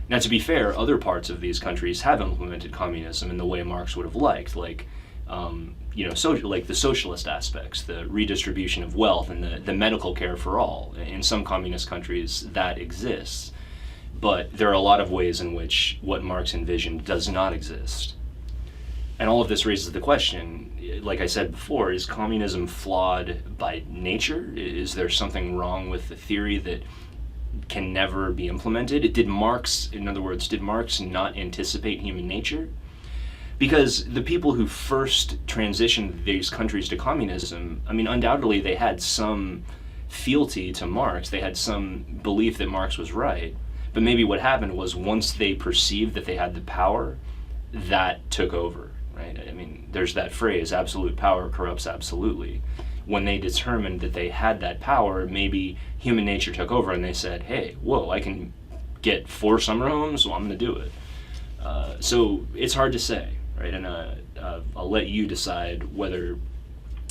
Now, to be fair, other parts of these countries have implemented communism in the way Marx would have liked, like the socialist aspects, the redistribution of wealth, and the medical care for all. In some communist countries, that exists. But there are a lot of ways in which what Marx envisioned does not exist. And all of this raises the question, like I said before, is communism flawed by nature? Is there something wrong with the theory that can never be implemented? Did Marx not anticipate human nature? Because the people who first transitioned these countries to communism, undoubtedly they had some fealty to Marx. They had some belief that Marx was right. But maybe what happened was once they perceived that they had the power, that took over, right? There's that phrase, absolute power corrupts absolutely. When they determined that they had that power, maybe human nature took over and they said, hey, whoa, I can get 4 summer homes, well, I'm going to do it. So it's hard to say, right? And I'll let you decide whether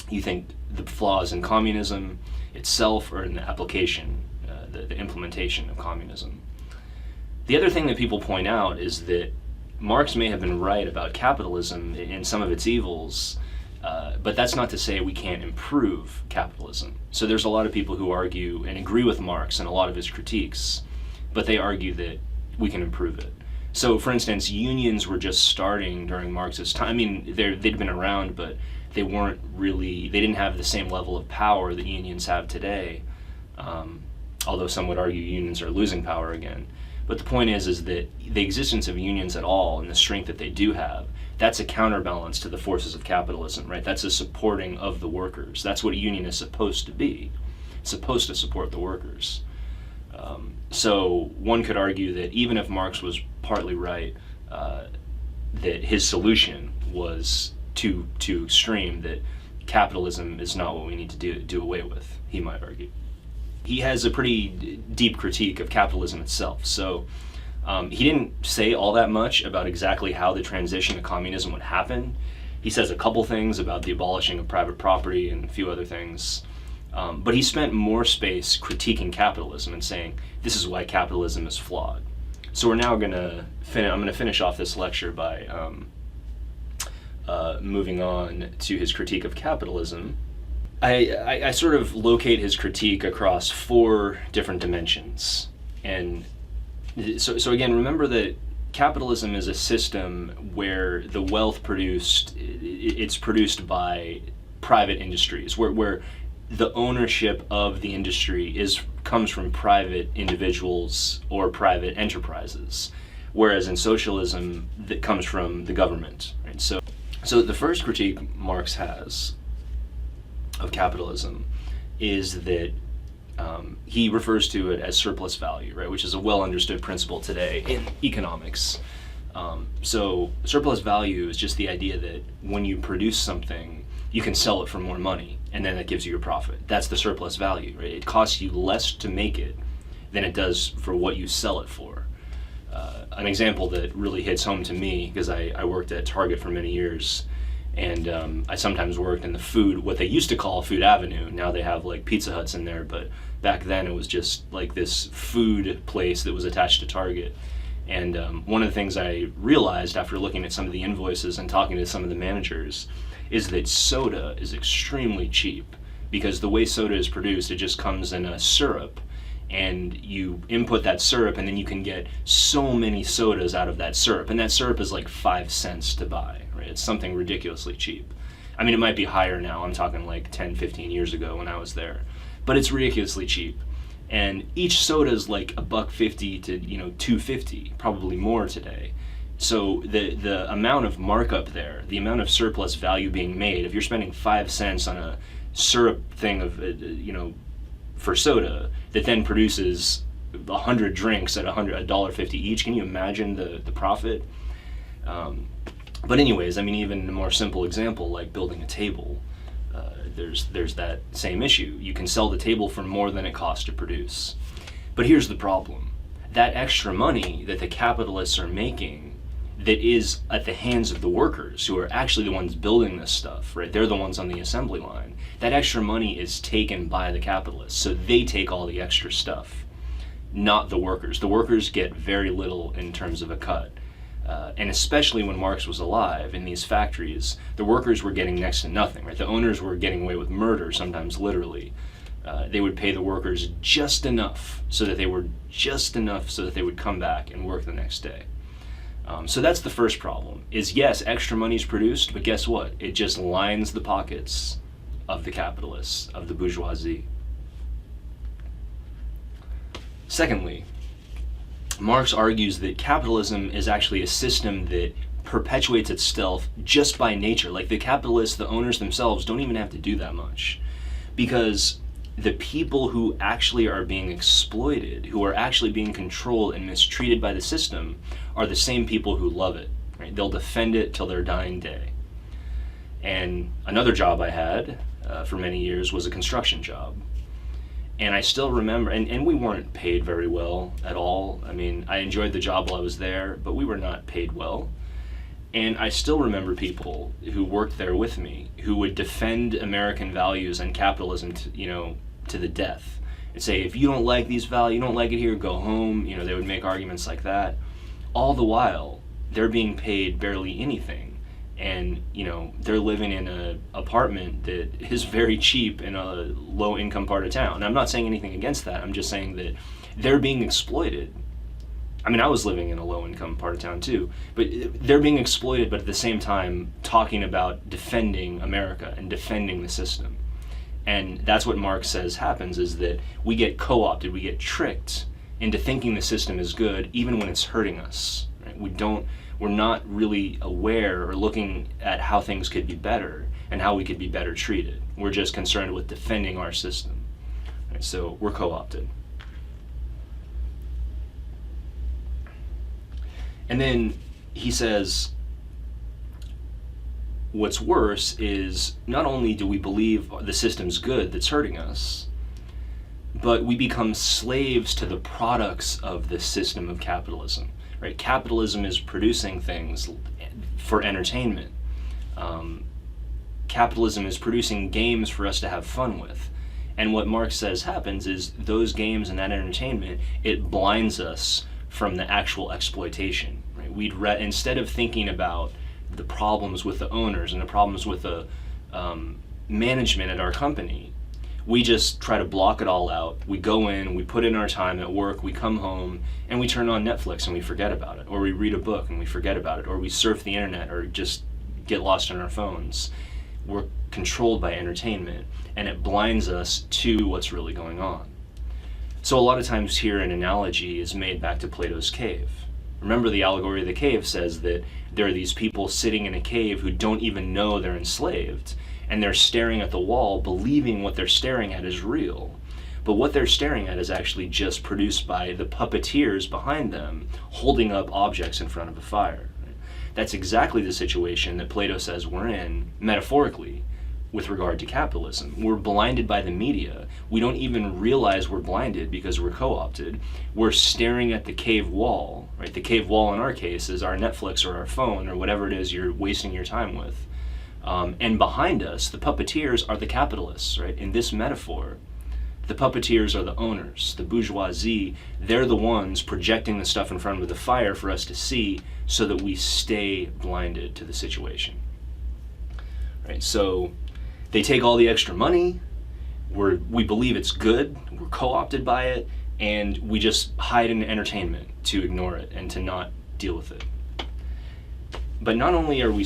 you think the flaws in communism itself or in the application, the implementation of communism. The other thing that people point out is that Marx may have been right about capitalism in some of its evils, but that's not to say we can't improve capitalism. So there's a lot of people who argue and agree with Marx and a lot of his critiques, but they argue that we can improve it. So for instance, unions were just starting during Marx's time. They'd been around, but they didn't have the same level of power that unions have today, although some would argue unions are losing power again. But the point is that the existence of unions at all and the strength that they do have, that's a counterbalance to the forces of capitalism, right? That's a supporting of the workers. That's what a union is supposed to be. It's supposed to support the workers. So one could argue that even if Marx was partly right, that his solution was too extreme, that capitalism is not what we need to do away with, he might argue. He has a pretty deep critique of capitalism itself. So he didn't say all that much about exactly how the transition to communism would happen. He says a couple things about the abolishing of private property and a few other things. But he spent more space critiquing capitalism and saying, this is why capitalism is flawed. So we're now I'm going to finish off this lecture by moving on to his critique of capitalism. I sort of locate his critique across 4 different dimensions. And so again, remember that capitalism is a system where the wealth it's produced by private industries, where the ownership of the industry comes from private individuals or private enterprises, whereas in socialism, that comes from the government. Right? So the first critique Marx has of capitalism is that he refers to it as surplus value, right, which is a well understood principle today in economics. So surplus value is just the idea that when you produce something, you can sell it for more money, and then that gives you your profit. That's the surplus value, right? It costs you less to make it than it does for what you sell it for. an example that really hits home to me, because I worked at Target for many years, and I sometimes worked in what they used to call Food Avenue. Now they have like Pizza Huts in there, but back then it was just like this food place that was attached to Target. And one of the things I realized after looking at some of the invoices and talking to some of the managers is that soda is extremely cheap, because the way soda is produced, it just comes in a syrup, and you input that syrup, and then you can get so many sodas out of that syrup, and that syrup is like 5 cents to buy, right? It's something ridiculously cheap. I mean, it might be higher now. I'm talking like 10, 15 years ago when I was there, but it's ridiculously cheap. And each soda is like $1.50 to $2.50, probably more today. So the amount of markup there, the amount of surplus value being made, if you're spending 5 cents on a syrup thing of for soda that then produces 100 drinks at $1.50 each, can you imagine the profit? But anyways, I mean, even a more simple example like building a table. There's that same issue. You can sell the table for more than it costs to produce. But here's the problem. That extra money that the capitalists are making, that is at the hands of the workers who are actually the ones building this stuff, right? They're the ones on the assembly line. That extra money is taken by the capitalists, so they take all the extra stuff, not the workers. The workers get very little in terms of a cut. And especially when Marx was alive in these factories, the workers were getting next to nothing, right? The owners were getting away with murder, sometimes literally. They would pay the workers just enough so that they would come back and work the next day. So that's the first problem, is yes, extra money is produced, but guess what? It just lines the pockets of the capitalists, of the bourgeoisie. Secondly, Marx argues that capitalism is actually a system that perpetuates itself just by nature. Like the capitalists, the owners themselves, don't even have to do that much, because the people who actually are being exploited, who are actually being controlled and mistreated by the system, are the same people who love it. Right? They'll defend it till their dying day. And another job I had for many years was a construction job. And I still remember, and we weren't paid very well at all. I mean, I enjoyed the job while I was there, but we were not paid well. And I still remember people who worked there with me who would defend American values and capitalism to the death, and say, if you don't like these values, you don't like it here, go home. They would make arguments like that. All the while, they're being paid barely anything. And they're living in an apartment that is very cheap in a low-income part of town. And I'm not saying anything against that. I'm just saying that they're being exploited. I mean, I was living in a low-income part of town too, but they're being exploited, but at the same time talking about defending America and defending the system. And that's what Marx says happens, is that we get co-opted, we get tricked into thinking the system is good even when it's hurting us. Right? We're not really aware or looking at how things could be better and how we could be better treated. We're just concerned with defending our system. Right, so we're co-opted. And then he says, what's worse is not only do we believe the system's good that's hurting us, but we become slaves to the products of the system of capitalism. Right? Capitalism is producing things for entertainment. Capitalism is producing games for us to have fun with. And what Marx says happens is those games and that entertainment, it blinds us from the actual exploitation. Right? Instead of thinking about the problems with the owners and the problems with the management at our company, we just try to block it all out. We go in, we put in our time at work, we come home, and we turn on Netflix and we forget about it. Or we read a book and we forget about it. Or we surf the internet or just get lost on our phones. We're controlled by entertainment, and it blinds us to what's really going on. So a lot of times here an analogy is made back to Plato's cave. Remember, the allegory of the cave says that there are these people sitting in a cave who don't even know they're enslaved, and they're staring at the wall, believing what they're staring at is real. But what they're staring at is actually just produced by the puppeteers behind them holding up objects in front of a fire. That's exactly the situation that Plato says we're in, metaphorically, with regard to capitalism. We're blinded by the media. We don't even realize we're blinded because we're co-opted. We're staring at the cave wall, right? The cave wall in our case is our Netflix or our phone or whatever it is you're wasting your time with. And behind us, the puppeteers are the capitalists, right? In this metaphor, the puppeteers are the owners, the bourgeoisie. They're the ones projecting the stuff in front of the fire for us to see so that we stay blinded to the situation. Right? So they take all the extra money, we believe it's good, we're co-opted by it, and we just hide in entertainment to ignore it and to not deal with it. But not only are we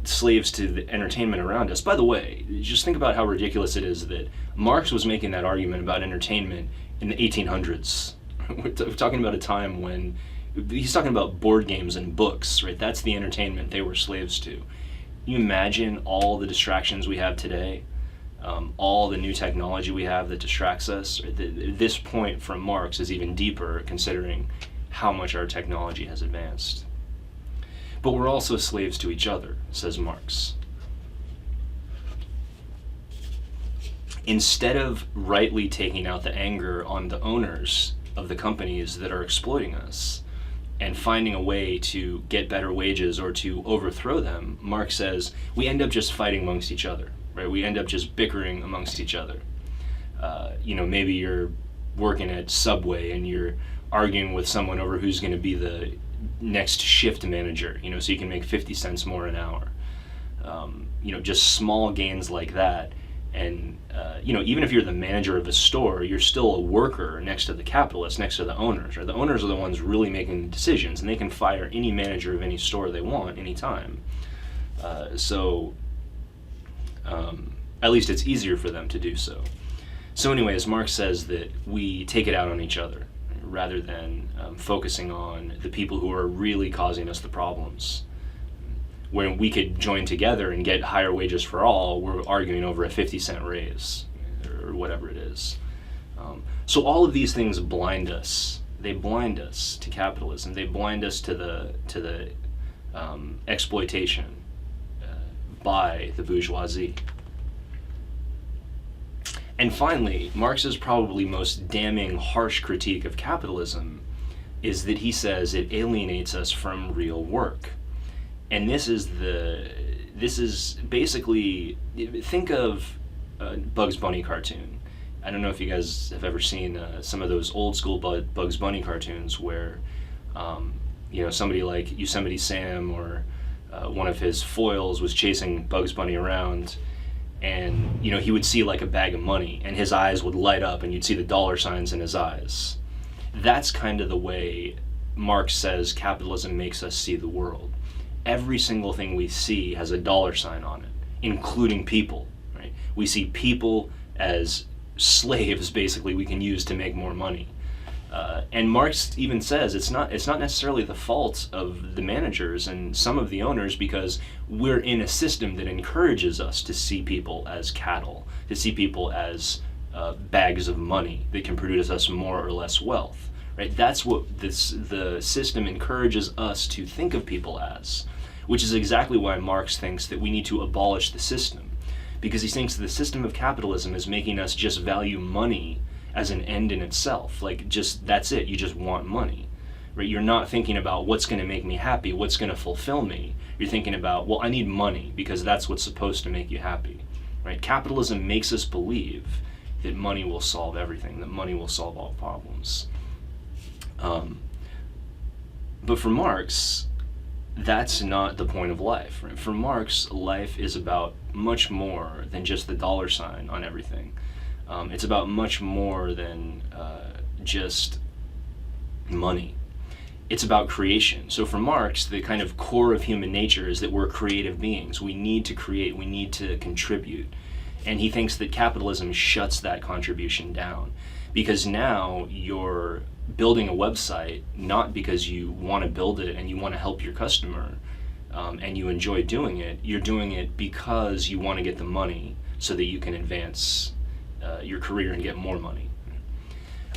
slaves to the entertainment around us. By the way, just think about how ridiculous it is that Marx was making that argument about entertainment in the 1800s. We're talking about a time when he's talking about board games and books, right? That's the entertainment they were slaves to. Can you imagine all the distractions we have today? All the new technology we have that distracts us? This point from Marx is even deeper considering how much our technology has advanced. But we're also slaves to each other, says Marx. Instead of rightly taking out the anger on the owners of the companies that are exploiting us and finding a way to get better wages or to overthrow them, Marx says we end up just fighting amongst each other, right? We end up just bickering amongst each other. Maybe you're working at Subway and you're arguing with someone over who's going to be the next shift manager, so you can make 50 cents more an hour. Just small gains like that. And, even if you're the manager of a store, you're still a worker next to the capitalists, next to the owners. Right? The owners are the ones really making the decisions, and they can fire any manager of any store they want anytime. At least it's easier for them to do so. So anyways, Marx says that we take it out on each other, rather than focusing on the people who are really causing us the problems. When we could join together and get higher wages for all, we're arguing over a 50-cent raise or whatever it is. So all of these things blind us. They blind us to capitalism. They blind us to the exploitation by the bourgeoisie. And finally, Marx's probably most damning, harsh critique of capitalism is that he says it alienates us from real work. And this is basically, think of a Bugs Bunny cartoon. I don't know if you guys have ever seen some of those old school Bugs Bunny cartoons where, somebody like Yosemite Sam or one of his foils was chasing Bugs Bunny around, and he would see like a bag of money and his eyes would light up and you'd see the dollar signs in his eyes. That's kind of the way Marx says capitalism makes us see the world. Every single thing we see has a dollar sign on it, including people, right? We see people as slaves, basically, we can use to make more money. And Marx even says it's not necessarily the fault of the managers and some of the owners, because we're in a system that encourages us to see people as cattle, to see people as bags of money that can produce us more or less wealth. Right? That's what the system encourages us to think of people as, which is exactly why Marx thinks that we need to abolish the system, because he thinks the system of capitalism is making us just value money as an end in itself. Like, just that's it. You just want money. Right? You're not thinking about what's going to make me happy, what's going to fulfill me. You're thinking about, well, I need money because that's what's supposed to make you happy. Right? Capitalism makes us believe that money will solve everything, that money will solve all problems. But for Marx, that's not the point of life. Right? For Marx, life is about much more than just the dollar sign on everything. It's about much more than just money. It's about creation. So for Marx, the kind of core of human nature is that we're creative beings. We need to create, we need to contribute. And he thinks that capitalism shuts that contribution down, because now you're building a website not because you want to build it and you want to help your customer and you enjoy doing it. You're doing it because you want to get the money so that you can advance your career and get more money.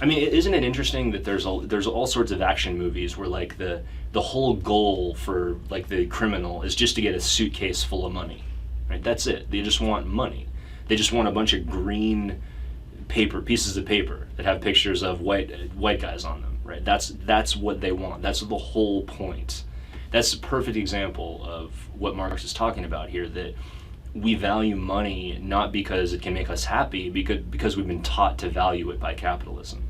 I mean, isn't it interesting that there's all sorts of action movies where like the whole goal for like the criminal is just to get a suitcase full of money, right? That's it. They just want money. They just want a bunch of green pieces of paper that have pictures of white guys on them, right? That's what they want. That's the whole point. That's a perfect example of what Marx is talking about here, that we value money not because it can make us happy, because we've been taught to value it by capitalism.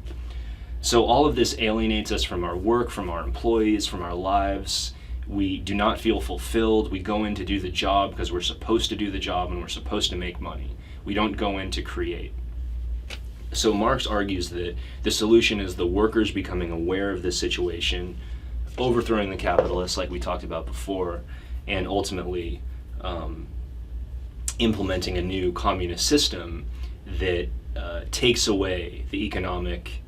So all of this alienates us from our work, from our employees, from our lives. We do not feel fulfilled. We go in to do the job because we're supposed to do the job and we're supposed to make money. We don't go in to create. So Marx argues that the solution is the workers becoming aware of this situation, overthrowing the capitalists like we talked about before, and ultimately implementing a new communist system that takes away the economic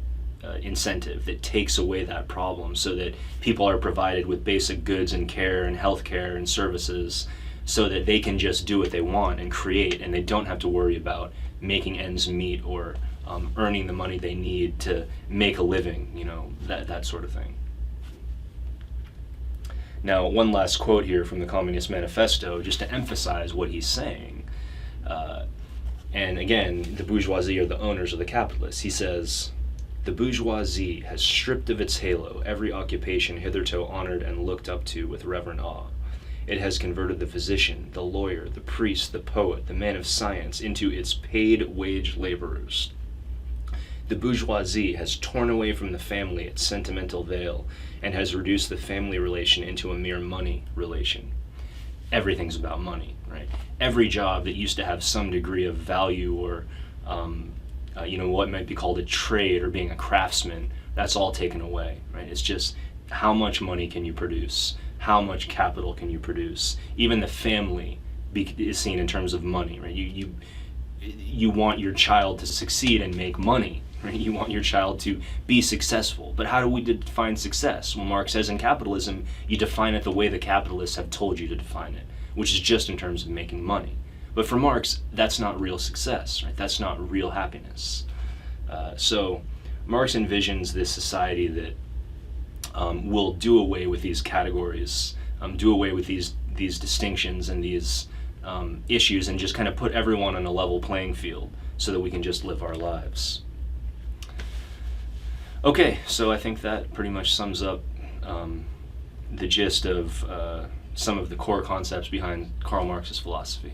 incentive, that takes away that problem, so that people are provided with basic goods and care and health care and services, so that they can just do what they want and create, and they don't have to worry about making ends meet or earning the money they need to make a living, that sort of thing. Now, one last quote here from the Communist Manifesto, just to emphasize what he's saying. And again, the bourgeoisie are the owners of the capitalists. He says, "The bourgeoisie has stripped of its halo every occupation hitherto honored and looked up to with reverent awe. It has converted the physician, the lawyer, the priest, the poet, the man of science into its paid wage laborers. The bourgeoisie has torn away from the family its sentimental veil and has reduced the family relation into a mere money relation." Everything's about money, right? Every job that used to have some degree of value or what might be called a trade or being a craftsman, that's all taken away, right? It's just how much money can you produce? How much capital can you produce? Even the family is seen in terms of money, right? You want your child to succeed and make money, right? You want your child to be successful. But how do we define success? Well, Marx says in capitalism, you define it the way the capitalists have told you to define it, which is just in terms of making money. But for Marx, that's not real success, right? That's not real happiness. So Marx envisions this society that will do away with these categories, do away with these distinctions and these issues, and just kind of put everyone on a level playing field so that we can just live our lives. Okay, so I think that pretty much sums up the gist of some of the core concepts behind Karl Marx's philosophy.